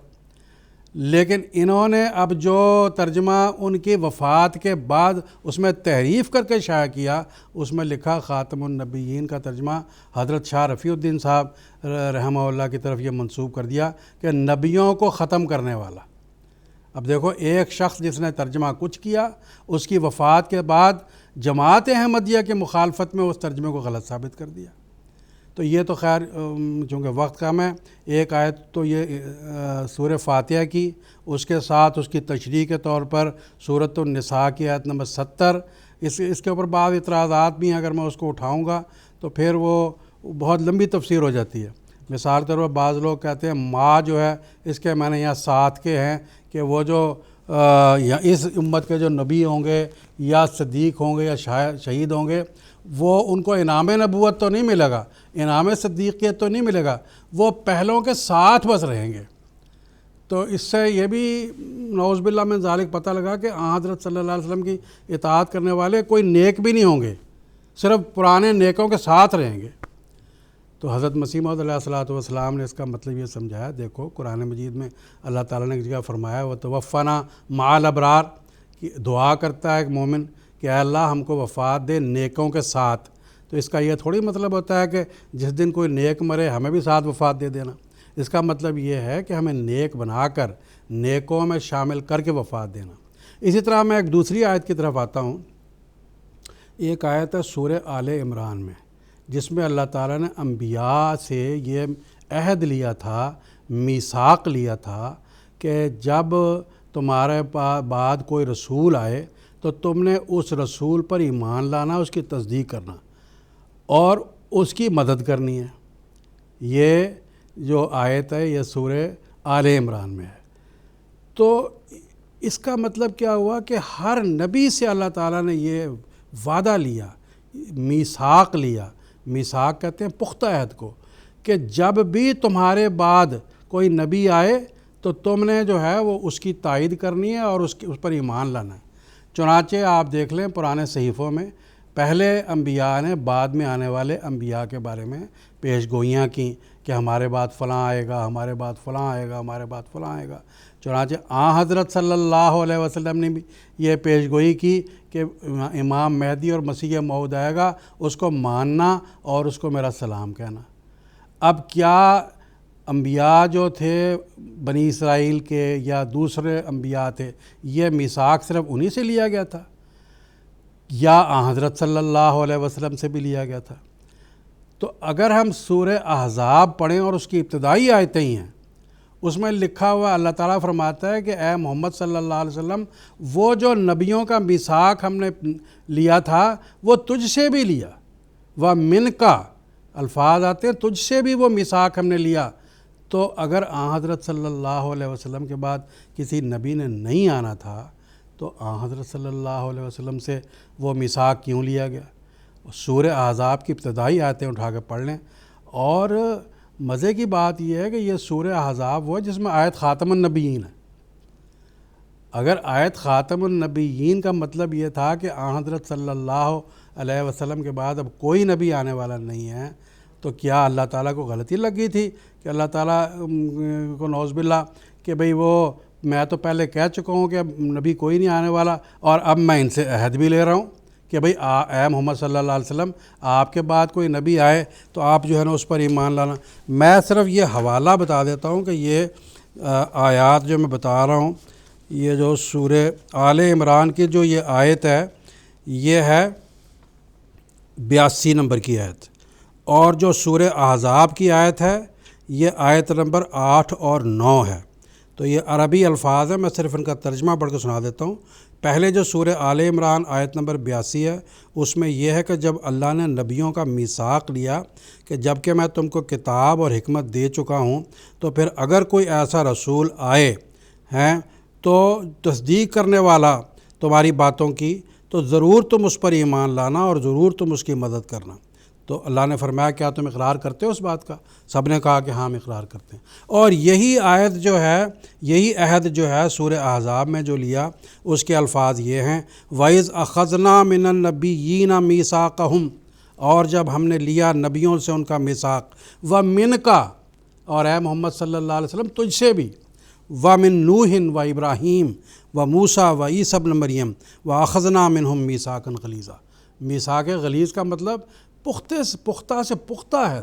لیکن انہوں نے اب جو ترجمہ ان کی وفات کے بعد اس میں تحریف کر کے شائع کیا اس میں لکھا خاتم النبیین کا ترجمہ حضرت شاہ رفیع الدین صاحب رحمہ اللہ کی طرف یہ منسوب کر دیا کہ نبیوں کو ختم کرنے والا. اب دیکھو ایک شخص جس نے ترجمہ کچھ کیا اس کی وفات کے بعد جماعت احمدیہ کے مخالفت میں اس ترجمے کو غلط ثابت کر دیا۔ تو یہ تو خیر چونکہ وقت کم ہے، ایک آیت تو یہ سورہ فاتحہ کی، اس کے ساتھ اس کی تشریح کے طور پر سورۃ النساء کی آیت نمبر 70، اس کے اوپر بعض اعتراضات بھی ہیں، اگر میں اس کو اٹھاؤں گا تو پھر وہ بہت لمبی تفسیر ہو جاتی ہے۔ مثال کے طور پر بعض لوگ کہتے ہیں ما جو ہے اس کے معنی یہاں ساتھ کے ہیں کہ وہ جو یا اس امت کے جو نبی ہوں گے یا صدیق ہوں گے یا شہید ہوں گے، وہ ان کو انعام نبوت تو نہیں ملے گا، انعام صدیقیت تو نہیں ملے گا، وہ پہلوں کے ساتھ بس رہیں گے۔ تو اس سے یہ بھی نعوذ باللہ من ذالک پتہ لگا کہ حضرت صلی اللہ علیہ وسلم کی اطاعت کرنے والے کوئی نیک بھی نہیں ہوں گے، صرف پرانے نیکوں کے ساتھ رہیں گے۔ تو حضرت مسیح موعود علیہ الصلوۃ والسلام نے اس کا مطلب یہ سمجھایا، دیکھو قرآن مجید میں اللہ تعالیٰ نے ایک جگہ فرمایا وَتَوَفَّنَا مَعَ الْأَبْرَارِ، کہ دعا کرتا ہے ایک مومن کہ اے اللہ ہم کو وفات دے نیکوں کے ساتھ۔ تو اس کا یہ تھوڑی مطلب ہوتا ہے کہ جس دن کوئی نیک مرے ہمیں بھی ساتھ وفات دے دینا۔ اس کا مطلب یہ ہے کہ ہمیں نیک بنا کر نیکوں میں شامل کر کے وفات دینا۔ اسی طرح میں ایک دوسری آیت کی طرف آتا ہوں۔ ایک آیت ہے سورہ آل عمران میں، جس میں اللہ تعالیٰ نے انبیاء سے یہ عہد لیا تھا، میثاق لیا تھا کہ جب تمہارے بعد کوئی رسول آئے تو تم نے اس رسول پر ایمان لانا، اس کی تصدیق کرنا اور اس کی مدد کرنی ہے۔ یہ جو آیت ہے یہ سورہ آل عمران میں ہے۔ تو اس کا مطلب کیا ہوا کہ ہر نبی سے اللہ تعالیٰ نے یہ وعدہ لیا، میثاق لیا۔ میثاق کہتے ہیں پختہ عہد کو، کہ جب بھی تمہارے بعد کوئی نبی آئے تو تم نے جو ہے وہ اس کی تائید کرنی ہے اور اس پر ایمان لانا ہے۔ چنانچہ آپ دیکھ لیں پرانے صحیفوں میں پہلے انبیاء نے بعد میں آنے والے انبیاء کے بارے میں پیش گوئیاں کیں کہ ہمارے بعد فلاں آئے گا، ہمارے بعد فلاں آئے گا، ہمارے بعد فلاں آئے گا۔ چنانچہ حضرت صلی اللہ علیہ وسلم نے بھی یہ پیش گوئی کی کہ امام مہدی اور مسیح موعود آئے گا، اس کو ماننا اور اس کو میرا سلام کہنا۔ اب کیا انبیاء جو تھے بنی اسرائیل کے یا دوسرے انبیاء تھے، یہ میثاق صرف انہی سے لیا گیا تھا یا حضرت صلی اللہ علیہ وسلم سے بھی لیا گیا تھا؟ تو اگر ہم سورہ احزاب پڑھیں اور اس کی ابتدائی آیتیں ہی ہیں، اس میں لکھا ہوا اللہ تعالیٰ فرماتا ہے کہ اے محمد صلی اللہ علیہ وسلم، وہ جو نبیوں کا میثاق ہم نے لیا تھا وہ تجھ سے بھی لیا، وَمِن کا الفاظ آتے ہیں، تجھ سے بھی وہ میثاق ہم نے لیا۔ تو اگر حضرت صلی اللہ علیہ وسلم کے بعد کسی نبی نے نہیں آنا تھا تو حضرت صلی اللہ علیہ وسلم سے وہ میثاق کیوں لیا گیا؟ سورہ احزاب کی ابتدائی آیتیں اٹھا کے پڑھ لیں۔ اور مزے کی بات یہ ہے کہ یہ سورہ احزاب وہ ہے جس میں آیت خاتم النبیین ہے۔ اگر آیت خاتم النبیین کا مطلب یہ تھا کہ حضرت صلی اللہ علیہ وسلم کے بعد اب کوئی نبی آنے والا نہیں ہے، تو کیا اللہ تعالیٰ کو غلطی لگی تھی کہ اللہ تعالیٰ کو نعوذ باللہ کہ بھئی وہ میں تو پہلے کہہ چکا ہوں کہ اب نبی کوئی نہیں آنے والا اور اب میں ان سے عہد بھی لے رہا ہوں کہ بھئی اے محمد صلی اللہ علیہ وسلم، آپ کے بعد کوئی نبی آئے تو آپ جو ہے نا اس پر ایمان لانا۔ میں صرف یہ حوالہ بتا دیتا ہوں کہ یہ آیات جو میں بتا رہا ہوں، یہ جو سورہ آل عمران کی جو یہ آیت ہے یہ ہے 82 نمبر کی آیت، اور جو سورہ احزاب کی آیت ہے یہ آیت نمبر 8 اور 9 ہے۔ تو یہ عربی الفاظ ہیں، میں صرف ان کا ترجمہ پڑھ کے سنا دیتا ہوں۔ پہلے جو سورہ آل عمران آیت نمبر 82 ہے، اس میں یہ ہے کہ جب اللہ نے نبیوں کا میثاق لیا کہ جب کہ میں تم کو کتاب اور حکمت دے چکا ہوں، تو پھر اگر کوئی ایسا رسول آئے ہیں تو تصدیق کرنے والا تمہاری باتوں کی، تو ضرور تم اس پر ایمان لانا اور ضرور تم اس کی مدد کرنا۔ تو اللہ نے فرمایا کیا تم اقرار کرتے ہو اس بات کا؟ سب نے کہا کہ ہاں ہم اقرار کرتے ہیں۔ اور یہی آیت جو ہے، یہی عہد جو ہے سورہ احزاب میں جو لیا، اس کے الفاظ یہ ہیں وَإِذْ أَخَذْنَا مِنَ النَّبِيِّينَ مِيثَاقَهُمْ، اور جب ہم نے لیا نبیوں سے ان کا میثاق، وَمِنْكَ، اور اے محمد صلی اللہ علیہ وسلم تجھ سے بھی، وَمِن نُوحٍ وَإِبْرَاهِيمَ وَمُوسَىٰ وَعِيسَىٰ ابْنَ مَرْيَمَ وَأَخَذْنَا مِنْهُمْ مِيثَاقًا غَلِيظًا۔ میثاق غلیظ کا مطلب پختہ سے پختہ ہے،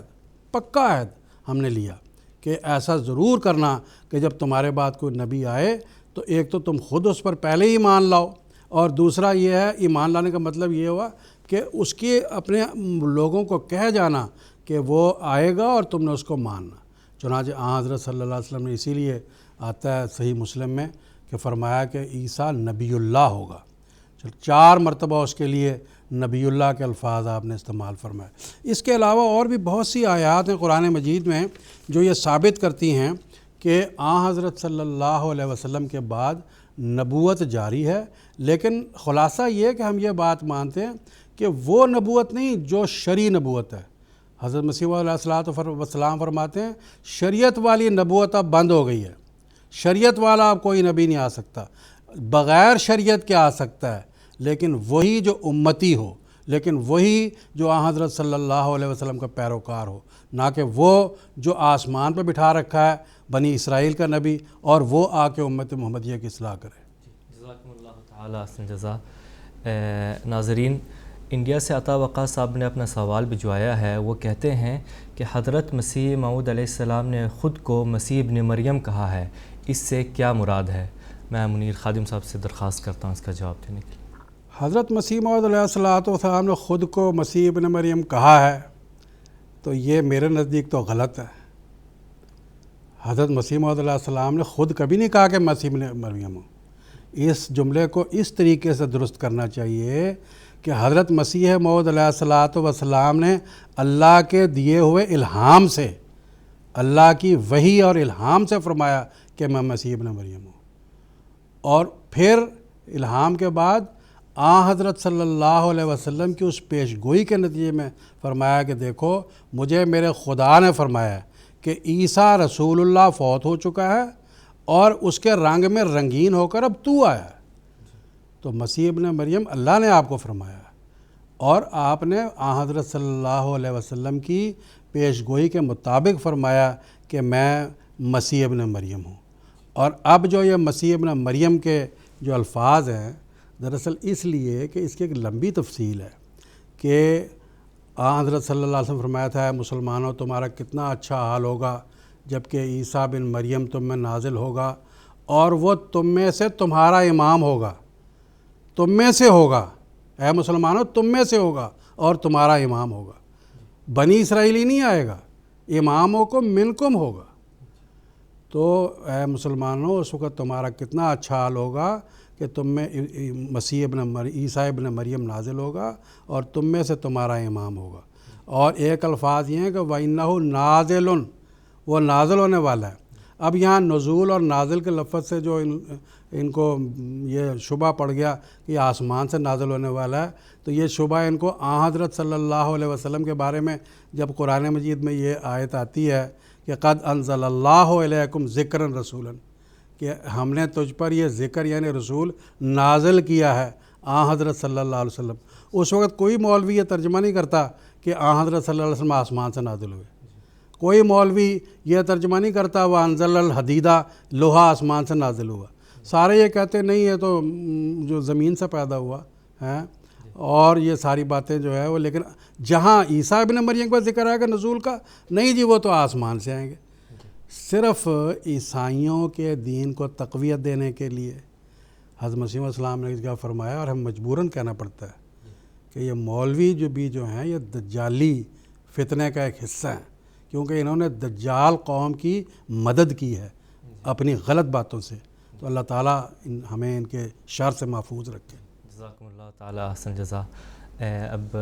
پکا ہے ہم نے لیا کہ ایسا ضرور کرنا کہ جب تمہارے بعد کوئی نبی آئے تو ایک تو تم خود اس پر پہلے ہی مان لاؤ، اور دوسرا یہ ہے ایمان لانے کا مطلب یہ ہوا کہ اس کے اپنے لوگوں کو کہہ جانا کہ وہ آئے گا اور تم نے اس کو ماننا۔ چنانچہ حضرت صلی اللہ علیہ وسلم نے اسی لیے آتا ہے صحیح مسلم میں کہ فرمایا کہ عیسیٰ نبی اللہ ہوگا۔ 4 مرتبہ اس کے لیے نبی اللہ کے الفاظ آپ نے استعمال فرمائے۔ اس کے علاوہ اور بھی بہت سی آیات ہیں قرآن مجید میں جو یہ ثابت کرتی ہیں کہ حضرت صلی اللہ علیہ وسلم کے بعد نبوت جاری ہے، لیکن خلاصہ یہ کہ ہم یہ بات مانتے ہیں کہ وہ نبوت نہیں جو شرعی نبوت ہے۔ حضرت مسیح علیہ السلام فرماتے ہیں شریعت والی نبوت اب بند ہو گئی ہے، شریعت والا اب کوئی نبی نہیں آ سکتا، بغیر شریعت کے آ سکتا ہے لیکن وہی جو امتی ہو، لیکن وہی جو حضرت صلی اللہ علیہ وسلم کا پیروکار ہو، نہ کہ وہ جو آسمان پہ بٹھا رکھا ہے بنی اسرائیل کا نبی اور وہ آ کے امت محمدیہ کی اصلاح کرے۔ جزاکم اللہ تعالیٰ احسن جزا۔ ناظرین، انڈیا سے عطا وقاص صاحب نے اپنا سوال بھجوایا ہے۔ وہ کہتے ہیں کہ حضرت مسیح موعود علیہ السلام نے خود کو مسیح ابن مریم کہا ہے، اس سے کیا مراد ہے؟ میں منیر خادم صاحب سے درخواست کرتا ہوں اس کا جواب دینے کے لیے۔ حضرت مسیح موعود علیہ السلام نے خود کو مسیح ابن مریم کہا ہے تو یہ میرے نزدیک تو غلط ہے۔ حضرت مسیح موعود علیہ السلام نے خود کبھی نہیں کہا کہ مسیح ابن مریم ہو۔ اس جملے کو اس طریقے سے درست کرنا چاہیے کہ حضرت مسیح موعود علیہ السلام نے اللہ کے دیے ہوئے الہام سے، اللہ کی وحی اور الہام سے فرمایا کہ میں مسیح ابن مریم ہوں، اور پھر الہام کے بعد حضرت صلی اللہ علیہ وسلم کی اس پیش گوئی کے نتیجے میں فرمایا کہ دیکھو مجھے میرے خدا نے فرمایا کہ عیسیٰ رسول اللہ فوت ہو چکا ہے اور اس کے رنگ میں رنگین ہو کر اب تو آیا ہے۔ تو مسیح ابن مریم اللہ نے آپ کو فرمایا اور آپ نے حضرت صلی اللہ علیہ وسلم کی پیش گوئی کے مطابق فرمایا کہ میں مسیح ابن مریم ہوں۔ اور اب جو یہ مسیح ابن مریم کے جو الفاظ ہیں دراصل اس لیے کہ اس کی ایک لمبی تفصیل ہے کہ حضرت صلی اللہ علیہ وسلم فرمایا تھا مسلمانوں تمہارا کتنا اچھا حال ہوگا جب کہ عیسیٰ بن مریم تم میں نازل ہوگا اور وہ تم میں سے تمہارا امام ہوگا، تم میں سے ہوگا، اے مسلمانوں تم میں سے ہوگا اور تمہارا امام ہوگا، بنی اسرائیلی نہیں آئے گا، اماموں کو منکم ہوگا۔ تو اے مسلمانوں اس وقت تمہارا کتنا اچھا حال ہوگا کہ تم میں عیسیٰ ابن مریم نازل ہوگا اور تم میں سے تمہارا امام ہوگا۔ اور ایک الفاظ یہ ہے کہ وَإِنَّهُ نَازِلٌ، وہ نازل ہونے والا ہے۔ اب یہاں نزول اور نازل کے لفظ سے جو ان کو یہ شبہ پڑ گیا کہ آسمان سے نازل ہونے والا ہے، تو یہ شبہ ان کو حضرت صلی اللہ علیہ وسلم کے بارے میں جب قرآن مجید میں یہ آیت آتی ہے کہ قد انزل اللہ علیکم ذکرا رسولا، کہ ہم نے تجھ پر یہ ذکر یعنی رسول نازل کیا ہے حضرت صلی اللہ علیہ وسلم، اس وقت کوئی مولوی یہ ترجمہ نہیں کرتا کہ حضرت صلی اللہ علیہ وسلم آسمان سے نازل ہوئے، کوئی مولوی یہ ترجمہ نہیں کرتا وہ انزل الحدیدہ لوہا آسمان سے نازل ہوا، سارے یہ کہتے نہیں ہے تو جو زمین سے پیدا ہوا ہے، اور یہ ساری باتیں جو ہے وہ، لیکن جہاں عیسیٰ ابن مریم کا ذکر آئے گا نزول کا، نہیں جی وہ تو آسمان سے آئیں گے۔ صرف عیسائیوں کے دین کو تقویت دینے کے لیے حضرت مسیح علیہ السلام نے کیا فرمایا، اور ہم مجبوراً کہنا پڑتا ہے کہ یہ مولوی جو ہیں یہ دجالی فتنے کا ایک حصہ ہیں، کیونکہ انہوں نے دجال قوم کی مدد کی ہے اپنی غلط باتوں سے۔ تو اللہ تعالیٰ ہمیں ان کے شر سے محفوظ رکھے۔ جزاکم اللہ تعالیٰ احسن جزا۔ اب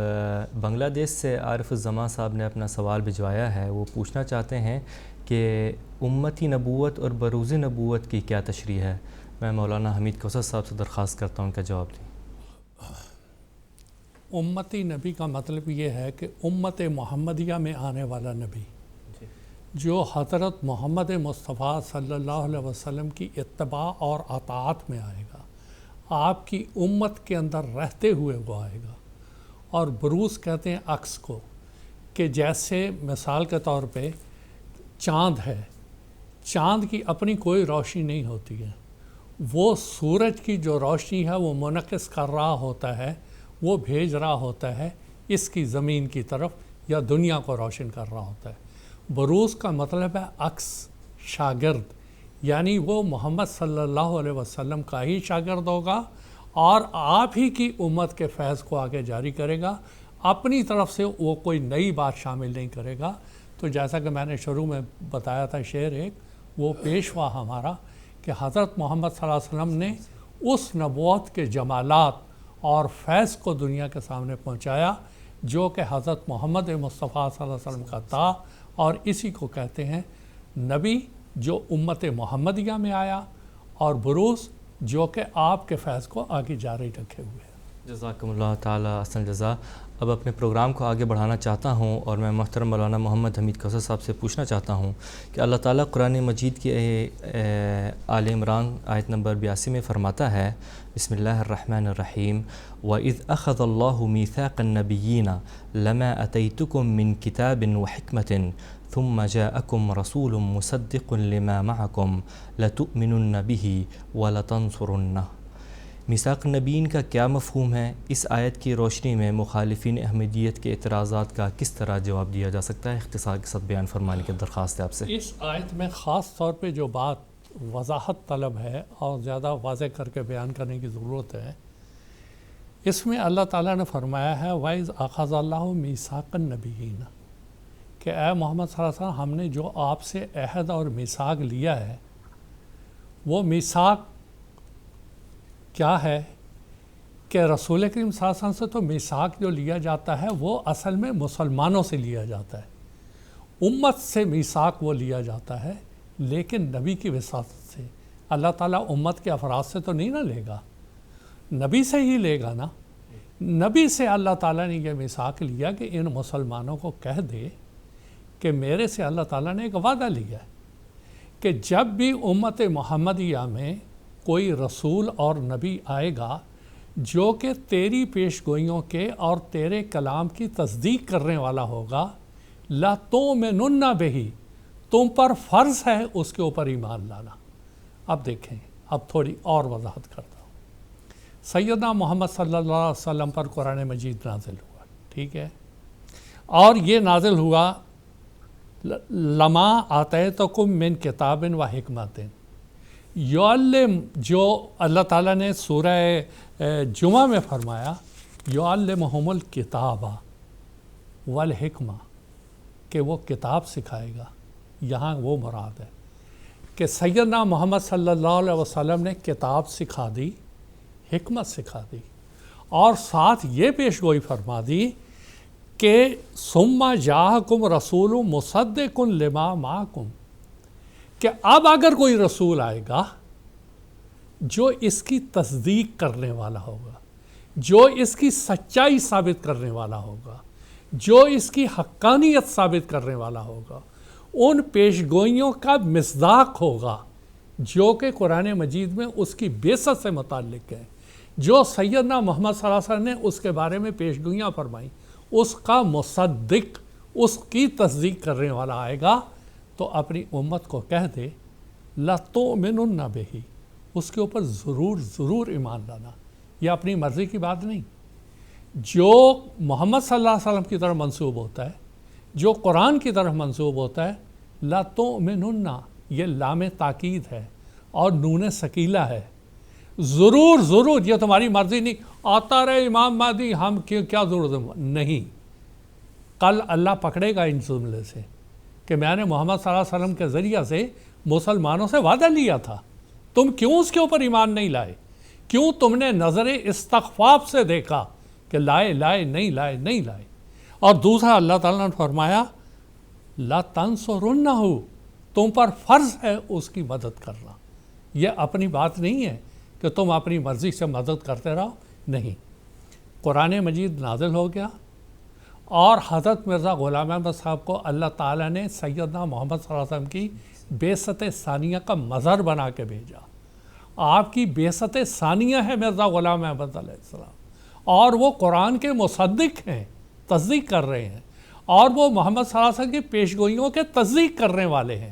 بنگلہ دیش سے عارف الزمان صاحب نے اپنا سوال بھجوایا ہے۔ وہ پوچھنا چاہتے ہیں کہ امتی نبوت اور بروز نبوت کی کیا تشریح ہے؟ میں مولانا حمید کوثر صاحب سے درخواست کرتا ہوں ان کا جواب دیں۔ امتی نبی کا مطلب یہ ہے کہ امت محمدیہ میں آنے والا نبی جو حضرت محمد مصطفیٰ صلی اللہ علیہ وسلم کی اتباع اور اطاعت میں آئے گا، آپ کی امت کے اندر رہتے ہوئے وہ آئے گا۔ اور بروز کہتے ہیں عکس کو، کہ جیسے مثال کے طور پہ چاند ہے، چاند کی اپنی کوئی روشنی نہیں ہوتی ہے، وہ سورج کی جو روشنی ہے وہ منعکس کر رہا ہوتا ہے، وہ بھیج رہا ہوتا ہے اس کی زمین کی طرف یا دنیا کو روشن کر رہا ہوتا ہے۔ بروز کا مطلب ہے عکس، شاگرد، یعنی وہ محمد صلی اللہ علیہ وسلم کا ہی شاگرد ہوگا اور آپ ہی کی امت کے فیض کو آگے جاری کرے گا، اپنی طرف سے وہ کوئی نئی بات شامل نہیں کرے گا۔ تو جیسا کہ میں نے شروع میں بتایا تھا شعر ایک، وہ پیشوا ہمارا کہ حضرت محمد صلی اللہ علیہ وسلم نے اس نبوت کے جمالات اور فیض کو دنیا کے سامنے پہنچایا جو کہ حضرت محمد مصطفیٰ صلی اللہ علیہ وسلم کا تھا، اور اسی کو کہتے ہیں نبی جو امت محمدیہ میں آیا، اور بروز جو کہ آپ کے فیض کو آگے جاری رکھے ہوئے ہیں۔ جزاکم اللہ تعالیٰ احسن جزا۔ اب اپنے پروگرام کو آگے بڑھانا چاہتا ہوں اور میں محترم مولانا محمد حمید کوثر صاحب سے پوچھنا چاہتا ہوں کہ اللہ تعالیٰ قرآن مجید کی آل عمران آیت نمبر 82 میں فرماتا ہے، بسم اللہ الرحمن الرحیم، وَإِذْ أَخَذَ اللَّهُ مِيثَاقَ النَّبِيِّينَ لَمَا أَتَيْتُكُم مِّن كِتَابٍ وَحِكْمَةٍ ثُمَّ جَاءَكُمْ رَسُولٌ مُصَدِّقٌ لِّمَا مَعَكُمْ لَتُؤْمِنُنَّ بِهِ وَلَتَنصُرُنَّهُ۔ میثاق النبیین کا کیا مفہوم ہے؟ اس آیت کی روشنی میں مخالفین احمدیت کے اعتراضات کا کس طرح جواب دیا جا سکتا ہے؟ اختصار کے ساتھ بیان فرمانے کی درخواست ہے آپ سے۔ اس آیت میں خاص طور پہ جو بات وضاحت طلب ہے اور زیادہ واضح کر کے بیان کرنے کی ضرورت ہے، اس میں اللہ تعالیٰ نے فرمایا ہے وَإِذْ أَخَذَ اللَّهُ مِيثَاقَ النَّبِيِّينَ، کہ اے محمد صلی اللہ علیہ وسلم، ہم نے جو آپ سے عہد اور میثاق لیا ہے، وہ میثاق کیا ہے کہ رسول کریم صلی اللہ علیہ وسلم سے تو میثاق جو لیا جاتا ہے وہ اصل میں مسلمانوں سے لیا جاتا ہے، امت سے میثاق وہ لیا جاتا ہے، لیکن نبی کی وساطت سے اللہ تعالیٰ امت کے افراد سے تو نہیں نہ لے گا، نبی سے ہی لے گا نا۔ نبی سے اللہ تعالیٰ نے یہ میثاق لیا کہ ان مسلمانوں کو کہہ دے کہ میرے سے اللہ تعالیٰ نے ایک وعدہ لیا ہے کہ جب بھی امت محمدیہ میں کوئی رسول اور نبی آئے گا جو کہ تیری پیش گوئیوں کے اور تیرے کلام کی تصدیق کرنے والا ہوگا، لا تؤمنن بہ، تم پر فرض ہے اس کے اوپر ایمان لانا۔ اب دیکھیں، اب تھوڑی اور وضاحت کرتا ہوں۔ سیدنا محمد صلی اللہ علیہ وسلم پر قرآن مجید نازل ہوا، ٹھیک ہے، اور یہ نازل ہوا لما آتیتکم من کتاب و حکمت، یعلم، جو اللہ تعالیٰ نے سورہ جمعہ میں فرمایا یعلمہم الکتاب والحکمہ، کہ وہ کتاب سکھائے گا، یہاں وہ مراد ہے کہ سیدنا محمد صلی اللہ علیہ وسلم نے کتاب سکھا دی، حکمت سکھا دی، اور ساتھ یہ پیش گوئی فرما دی کہ ثم جاءکم رسول مصدق لما معکم، کہ اب اگر کوئی رسول آئے گا جو اس کی تصدیق کرنے والا ہوگا، جو اس کی سچائی ثابت کرنے والا ہوگا، جو اس کی حقانیت ثابت کرنے والا ہوگا، ان پیش گوئیوں کا مصداق ہوگا جو کہ قرآن مجید میں اس کی بعثت سے متعلق ہے، جو سیدنا محمد صلی اللہ علیہ وسلم نے اس کے بارے میں پیش گوئیاں فرمائیں، اس کا مصدق، اس کی تصدیق کرنے والا آئے گا، تو اپنی امت کو کہہ دے لا تؤمنن بہ، اس کے اوپر ضرور ایمان لانا۔ یہ اپنی مرضی کی بات نہیں، جو محمد صلی اللہ علیہ وسلم کی طرف منسوب ہوتا ہے، جو قرآن کی طرف منسوب ہوتا ہے، لا تؤمنن، یہ لام تاکید ہے اور نون ثقیلہ ہے، ضرور، یہ تمہاری مرضی نہیں، آتا رہے امام مہدی، ہم کیا ضرورت ہے، نہیں، کل اللہ پکڑے گا ان جملے سے کہ میں نے محمد صلی اللہ علیہ وسلم کے ذریعہ سے مسلمانوں سے وعدہ لیا تھا، تم کیوں اس کے اوپر ایمان نہیں لائے؟ کیوں تم نے نظر استخفاف سے دیکھا کہ لائے نہیں لائے؟ اور دوسرا اللہ تعالیٰ نے فرمایا لا تنصرنہ، تم پر فرض ہے اس کی مدد کرنا۔ یہ اپنی بات نہیں ہے کہ تم اپنی مرضی سے مدد کرتے رہو، نہیں، قرآن مجید نازل ہو گیا اور حضرت مرزا غلام احمد صاحب کو اللہ تعالیٰ نے سیدنا محمد صلی اللہ علیہ وسلم کی بعثت ثانیہ کا مظہر بنا کے بھیجا۔ آپ کی بعثت ثانیہ ہے مرزا غلام احمد علیہ السلام، اور وہ قرآن کے مصدق ہیں، تصدیق کر رہے ہیں، اور وہ محمد صلی اللہ علیہ وسلم کی پیش گوئیوں کے تصدیق کرنے والے ہیں۔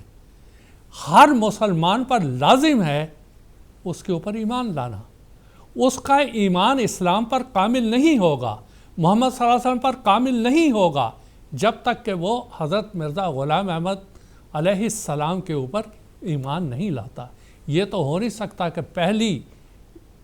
ہر مسلمان پر لازم ہے اس کے اوپر ایمان لانا۔ اس کا ایمان اسلام پر کامل نہیں ہوگا، محمد صلی اللہ علیہ وسلم پر کامل نہیں ہوگا جب تک کہ وہ حضرت مرزا غلام احمد علیہ السلام کے اوپر ایمان نہیں لاتا۔ یہ تو ہو نہیں سکتا کہ پہلی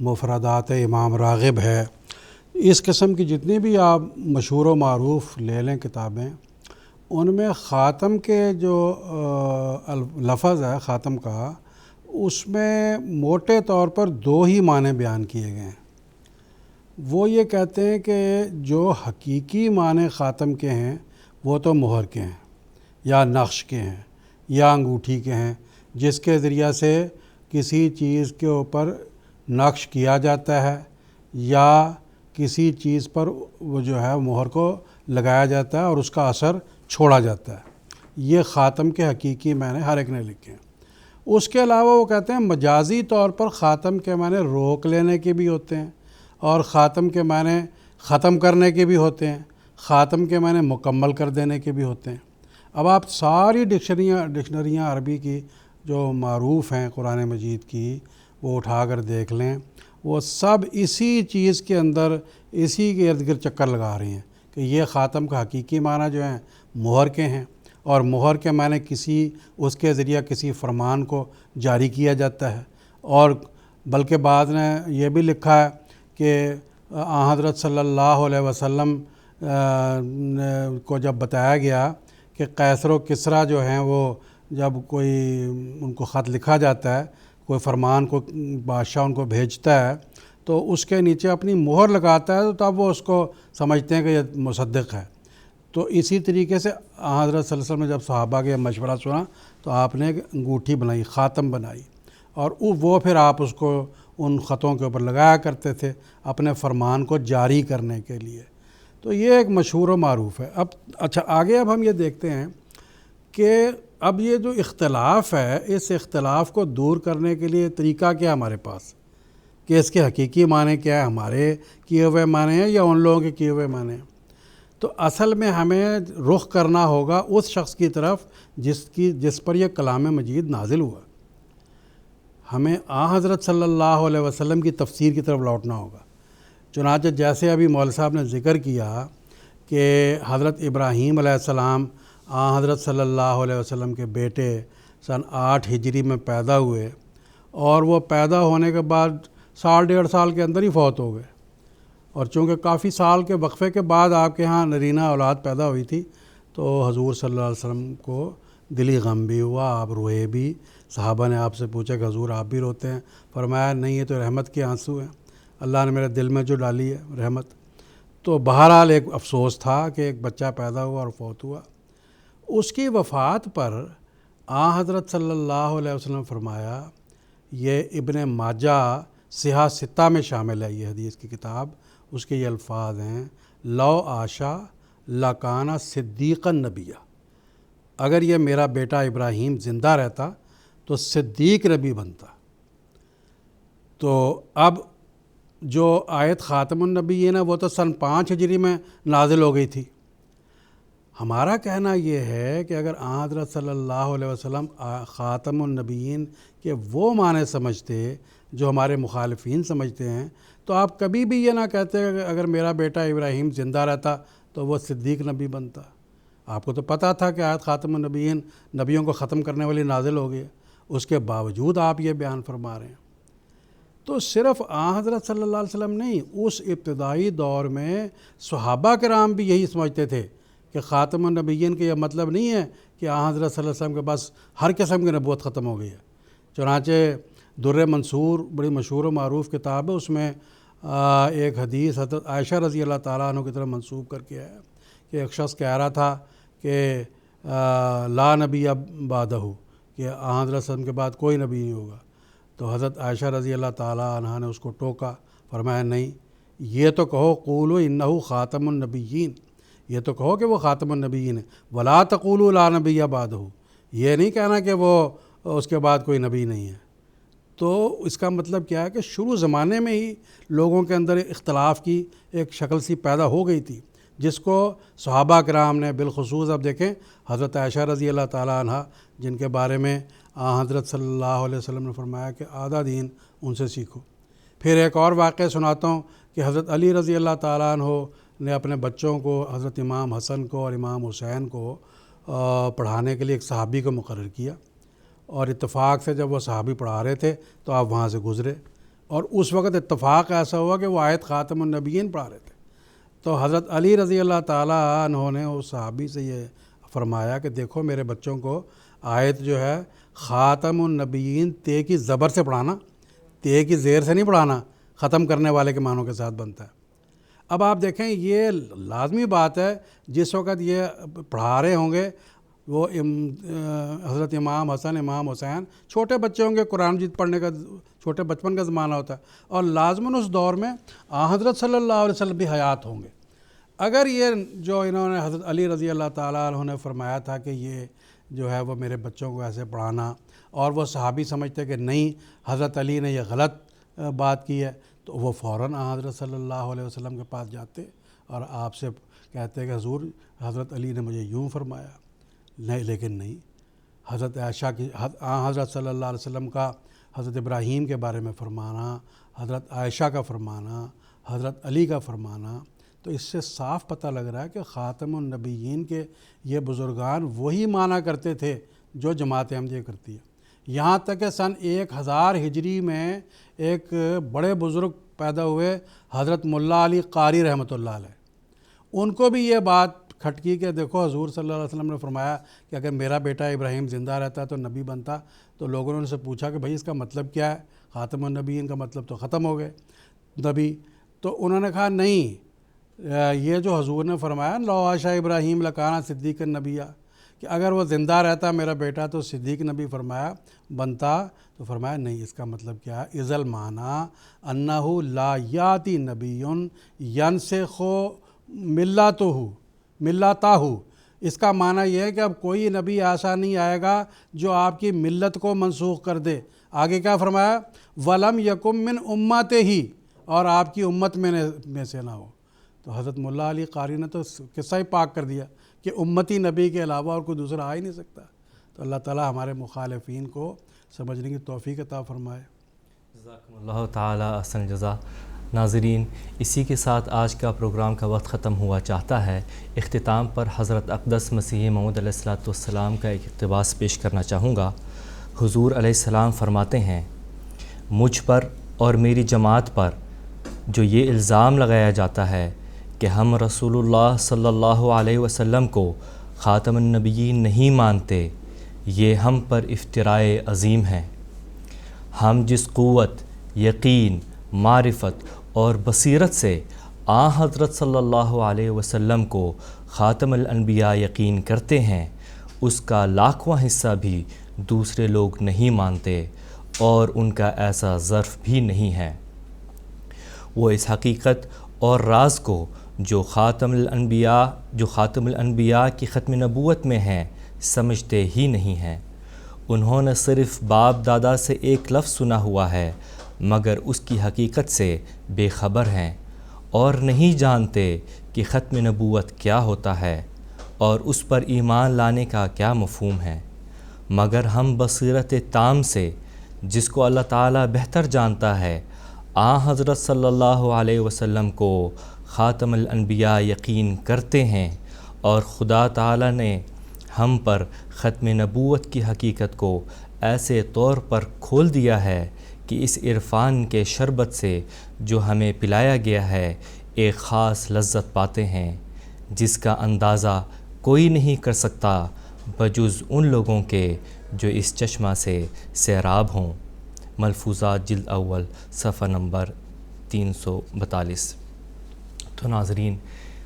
مفردات امام راغب ہے، اس قسم کی جتنی بھی آپ مشہور و معروف لے لیں کتابیں، ان میں خاتم کے جو لفظ ہے خاتم کا، اس میں موٹے طور پر 2 ہی معنی بیان کیے گئے ہیں۔ وہ یہ کہتے ہیں کہ جو حقیقی معنی خاتم کے ہیں وہ تو مہر کے ہیں یا نقش کے ہیں یا انگوٹھی کے ہیں، جس کے ذریعہ سے کسی چیز کے اوپر نقش کیا جاتا ہے یا کسی چیز پر وہ جو ہے مہر کو لگایا جاتا ہے اور اس کا اثر چھوڑا جاتا ہے۔ یہ خاتم کے حقیقی معنی ہر ایک نے لکھے ہیں۔ اس کے علاوہ وہ کہتے ہیں مجازی طور پر خاتم کے معنی روک لینے کے بھی ہوتے ہیں، اور خاتم کے معنی ختم کرنے کے بھی ہوتے ہیں، خاتم کے معنی مکمل کر دینے کے بھی ہوتے ہیں۔ اب آپ ساری ڈکشنریاں عربی کی جو معروف ہیں قرآن مجید کی، وہ اٹھا کر دیکھ لیں، وہ سب اسی چیز کے اندر اسی کے ارد گرد چکر لگا رہی ہیں کہ یہ خاتم کا حقیقی معنی جو ہیں مہر کے ہیں، اور مہر کے معنی اس کے ذریعہ کسی فرمان کو جاری کیا جاتا ہے۔ اور بلکہ بعض نے یہ بھی لکھا ہے کہ حضرت صلی اللہ علیہ وسلم کو جب بتایا گیا کہ قیصر و کسریٰ جو ہیں وہ جب کوئی ان کو خط لکھا جاتا ہے، کوئی فرمان کو بادشاہ ان کو بھیجتا ہے تو اس کے نیچے اپنی مہر لگاتا ہے، تو تب وہ اس کو سمجھتے ہیں کہ یہ مصدق ہے۔ تو اسی طریقے سے حضرت صلی اللہ علیہ وسلم نے جب صحابہ کے مشورہ سنا تو آپ نے ایک انگوٹھی بنائی، خاتم بنائی، اور وہ پھر آپ اس کو ان خطوں کے اوپر لگایا کرتے تھے اپنے فرمان کو جاری کرنے کے لیے۔ تو یہ ایک مشہور و معروف ہے۔ اب اچھا آگے اب ہم یہ دیکھتے ہیں کہ اب یہ جو اختلاف ہے، اس اختلاف کو دور کرنے کے لیے طریقہ کیا ہمارے پاس، کہ اس کے حقیقی معنی کیا ہے، ہمارے کیے ہوئے معنی ہیں یا ان لوگوں کے کیے ہوئے معنی ہیں۔ تو اصل میں ہمیں رخ کرنا ہوگا اس شخص کی طرف جس پر یہ کلام مجید نازل ہوا۔ ہمیں حضرت صلی اللہ علیہ وسلم کی تفسیر کی طرف لوٹنا ہوگا۔ چنانچہ جیسے ابھی مولوی صاحب نے ذکر کیا کہ حضرت ابراہیم علیہ السلام حضرت صلی اللہ علیہ وسلم کے بیٹے سن 8 ہجری میں پیدا ہوئے، اور وہ پیدا ہونے کے بعد 1.5 سال کے اندر ہی فوت ہو گئے، اور چونکہ کافی سال کے وقفے کے بعد آپ کے ہاں نرینہ اولاد پیدا ہوئی تھی، تو حضور صلی اللہ علیہ وسلم کو دلی غم بھی ہوا، آپ روئے بھی۔ صحابہ نے آپ سے پوچھا کہ حضور آپ بھی روتے ہیں؟ فرمایا نہیں، یہ تو رحمت کے آنسو ہیں، اللہ نے میرے دل میں جو ڈالی ہے رحمت۔ تو بہرحال ایک افسوس تھا کہ ایک بچہ پیدا ہوا اور فوت ہوا۔ اس کی وفات پر حضرت صلی اللہ علیہ وسلم فرمایا، یہ ابن ماجہ صحاح 6 میں شامل ہے یہ حدیث کی کتاب، اس کے یہ الفاظ ہیں، لو عاشا لکانا صدیقا نبیہ، اگر یہ میرا بیٹا ابراہیم زندہ رہتا تو صدیق نبی بنتا۔ تو اب جو آیت خاتم النبیین ہے وہ تو سن 5 ہجری میں نازل ہو گئی تھی۔ ہمارا کہنا یہ ہے کہ اگر حضرت صلی اللہ علیہ وسلم خاتم النبیین کے وہ معنی سمجھتے جو ہمارے مخالفین سمجھتے ہیں، تو آپ کبھی بھی یہ نہ کہتے کہ اگر میرا بیٹا ابراہیم زندہ رہتا تو وہ صدیق نبی بنتا۔ آپ کو تو پتہ تھا کہ آیت خاتم النبیین نبیوں کو ختم کرنے والی نازل ہو گئی، اس کے باوجود آپ یہ بیان فرما رہے ہیں۔ تو صرف حضرت صلی اللہ علیہ وسلم نہیں، اس ابتدائی دور میں صحابہ کرام بھی یہی سمجھتے تھے کہ خاتم النبیین کا یہ مطلب نہیں ہے کہ حضرت صلی اللہ علیہ وسلم کے پاس ہر قسم کی نبوت ختم ہو گئی ہے۔ چنانچہ در منصور بڑی مشہور و معروف کتاب ہے، اس میں ایک حدیث حضرت عائشہ رضی اللہ تعالیٰ عنہ کی طرف منسوب کر کے ہے کہ ایک شخص کہہ رہا تھا کہ لا نبی بعدہ، کہ حضرت صلی اللہ علیہ وسلم کے بعد کوئی نبی نہیں ہوگا۔ تو حضرت عائشہ رضی اللہ تعالیٰ عنہ نے اس کو ٹوکا، فرمایا نہیں، یہ تو کہو قولوا انہ خاتم النبیین، یہ تو کہو کہ وہ خاتم النبیین ہے، ولا تقولوا لا نبی بعدہ، یہ نہیں کہنا کہ وہ اس کے بعد کوئی نبی نہیں ہے۔ تو اس کا مطلب کیا ہے کہ شروع زمانے میں ہی لوگوں کے اندر اختلاف کی ایک شکل سی پیدا ہو گئی تھی، جس کو صحابہ کرام نے بالخصوص، اب دیکھیں حضرت عائشہ رضی اللہ تعالیٰ عنہ جن کے بارے میں حضرت صلی اللہ علیہ وسلم نے فرمایا کہ آدھا دین ان سے سیکھو۔ پھر ایک اور واقعہ سناتا ہوں کہ حضرت علی رضی اللہ تعالیٰ عنہ نے اپنے بچوں کو حضرت امام حسن کو اور امام حسین کو پڑھانے کے لیے ایک صحابی کو مقرر کیا، اور اتفاق سے جب وہ صحابی پڑھا رہے تھے تو آپ وہاں سے گزرے۔ اور اس وقت اتفاق ایسا ہوا کہ وہ آیت خاتم النبیین پڑھا رہے تھے. تو حضرت علی رضی اللہ تعالیٰ عنہ نے اس صحابی سے یہ فرمایا کہ دیکھو میرے بچوں کو آیت جو ہے خاتم النبیین تے کی زبر سے پڑھانا، تے کی زیر سے نہیں پڑھانا، ختم کرنے والے کے معنوں کے ساتھ بنتا ہے. اب آپ دیکھیں یہ لازمی بات ہے، جس وقت یہ پڑھا رہے ہوں گے وہ حضرت امام حسن امام حسین چھوٹے بچے ہوں گے، قرآن مجید پڑھنے کا چھوٹے بچپن کا زمانہ ہوتا ہے، اور لازماً اس دور میں حضرت صلی اللہ علیہ وسلم بھی حیات ہوں گے. اگر یہ جو انہوں نے حضرت علی رضی اللہ تعالیٰ عنہ نے فرمایا تھا کہ یہ جو ہے وہ میرے بچوں کو ایسے پڑھانا، اور وہ صحابی سمجھتے کہ نہیں حضرت علی نے یہ غلط بات کی ہے، تو وہ فوراً حضرت صلی اللہ علیہ وسلم کے پاس جاتے اور آپ سے کہتے کہ حضور حضرت علی نے مجھے یوں فرمایا. نہیں، لیکن نہیں، حضرت عائشہ کی حضرت صلی اللہ علیہ وسلم کا حضرت ابراہیم کے بارے میں فرمانا، حضرت عائشہ کا فرمانا، حضرت علی کا فرمانا، تو اس سے صاف پتہ لگ رہا ہے کہ خاتم النبیین کے یہ بزرگان وہی معنی کرتے تھے جو جماعت احمدیہ کرتی ہے. یہاں تک کہ سن 1000 ہجری میں ایک بڑے بزرگ پیدا ہوئے حضرت ملا علی قاری رحمۃ اللہ علیہ، ان کو بھی یہ بات کھٹکی کہ دیکھو حضور صلی اللہ علیہ وسلم نے فرمایا کہ اگر میرا بیٹا ابراہیم زندہ رہتا تو نبی بنتا. تو لوگوں نے ان سے پوچھا کہ بھائی اس کا مطلب کیا ہے؟ خاتم النبیین کا مطلب تو ختم ہو گئے نبی. تو انہوں نے کہا نہیں، یہ جو حضور نے فرمایا لو عاشا ابراہیم لکانا صدیق النبیہ، کہ اگر وہ زندہ رہتا میرا بیٹا تو صدیق نبی فرمایا بنتا. تو فرمایا نہیں، اس کا مطلب کیا ہے؟ اذ المعنی انہ لا یاتی نبی ینسخ ملتہ. اس کا معنی یہ ہے کہ اب کوئی نبی ایسا نہیں آئے گا جو آپ کی ملت کو منسوخ کر دے. آگے کیا فرمایا؟ ولم یکم من امتہ، اور آپ کی امت میں سے نہ ہو. تو حضرت ملا علی قاری نے تو قصہ ہی پاک کر دیا کہ امتی نبی کے علاوہ اور کوئی دوسرا آ ہی نہیں سکتا. تو اللہ تعالی ہمارے مخالفین کو سمجھنے کی توفیق عطا فرمائے. جزاکم اللہ تعالی احسن الجزا. ناظرین، اسی کے ساتھ آج کا پروگرام کا وقت ختم ہوا چاہتا ہے. اختتام پر حضرت اقدس مسیح موعود علیہ الصلوۃ والسلام کا ایک اقتباس پیش کرنا چاہوں گا. حضور علیہ السلام فرماتے ہیں، مجھ پر اور میری جماعت پر جو یہ الزام لگایا جاتا ہے کہ ہم رسول اللہ صلی اللہ علیہ وسلم کو خاتم النبیین نہیں مانتے، یہ ہم پر افتراء عظیم ہے. ہم جس قوت، یقین، معرفت اور بصیرت سے حضرت صلی اللہ علیہ وسلم کو خاتم الانبیاء یقین کرتے ہیں، اس کا لاکھواں حصہ بھی دوسرے لوگ نہیں مانتے، اور ان کا ایسا ظرف بھی نہیں ہے. وہ اس حقیقت اور راز کو جو خاتم الانبیاء کی ختم نبوت میں ہیں سمجھتے ہی نہیں ہیں. انہوں نے صرف باپ دادا سے ایک لفظ سنا ہوا ہے، مگر اس کی حقیقت سے بے خبر ہیں، اور نہیں جانتے کہ ختم نبوت کیا ہوتا ہے اور اس پر ایمان لانے کا کیا مفہوم ہے. مگر ہم بصیرت تام سے، جس کو اللہ تعالیٰ بہتر جانتا ہے، حضرت صلی اللہ علیہ وسلم کو خاتم الانبیاء یقین کرتے ہیں، اور خدا تعالیٰ نے ہم پر ختم نبوت کی حقیقت کو ایسے طور پر کھول دیا ہے کہ اس عرفان کے شربت سے جو ہمیں پلایا گیا ہے ایک خاص لذت پاتے ہیں، جس کا اندازہ کوئی نہیں کر سکتا بجز ان لوگوں کے جو اس چشمہ سے سیراب ہوں. ملفوظات جلد اول صفحہ نمبر 342. تو ناظرین،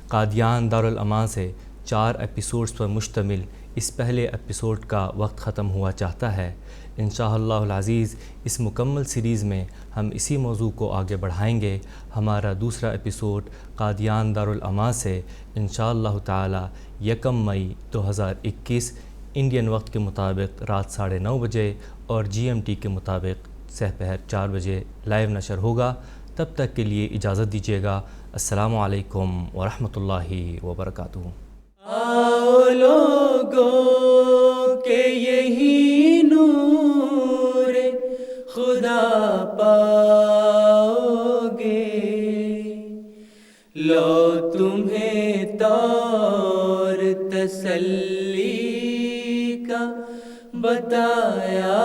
قادیان دارالامان سے 4 ایپیسوڈز پر مشتمل اس پہلے ایپیسوڈ کا وقت ختم ہوا چاہتا ہے. انشاءاللہ العزیز اس مکمل سیریز میں ہم اسی موضوع کو آگے بڑھائیں گے. ہمارا دوسرا ایپیسوڈ قادیان دارالامان سے انشاءاللہ تعالی 1 مئی 2021 انڈین وقت کے مطابق رات 9:30 بجے اور GMT کے مطابق سحر 4 بجے لائیو نشر ہوگا. تب تک کے لیے اجازت دیجیے گا. السلام علیکم ورحمۃ اللہ وبرکاتہ. آؤ لوگوں کہ یہی نور خدا پاؤ گے، لو تمہیں طور تسلی کا بتایا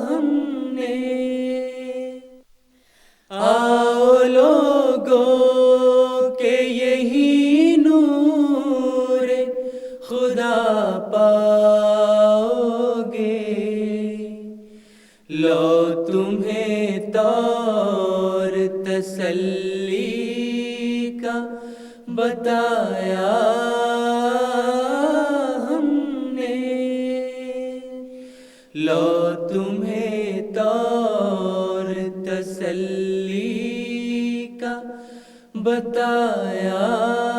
ہم نے. لو تمہیں طور تسلی کا بتایا ہم نے، لو تمہیں طور تسلی کا بتایا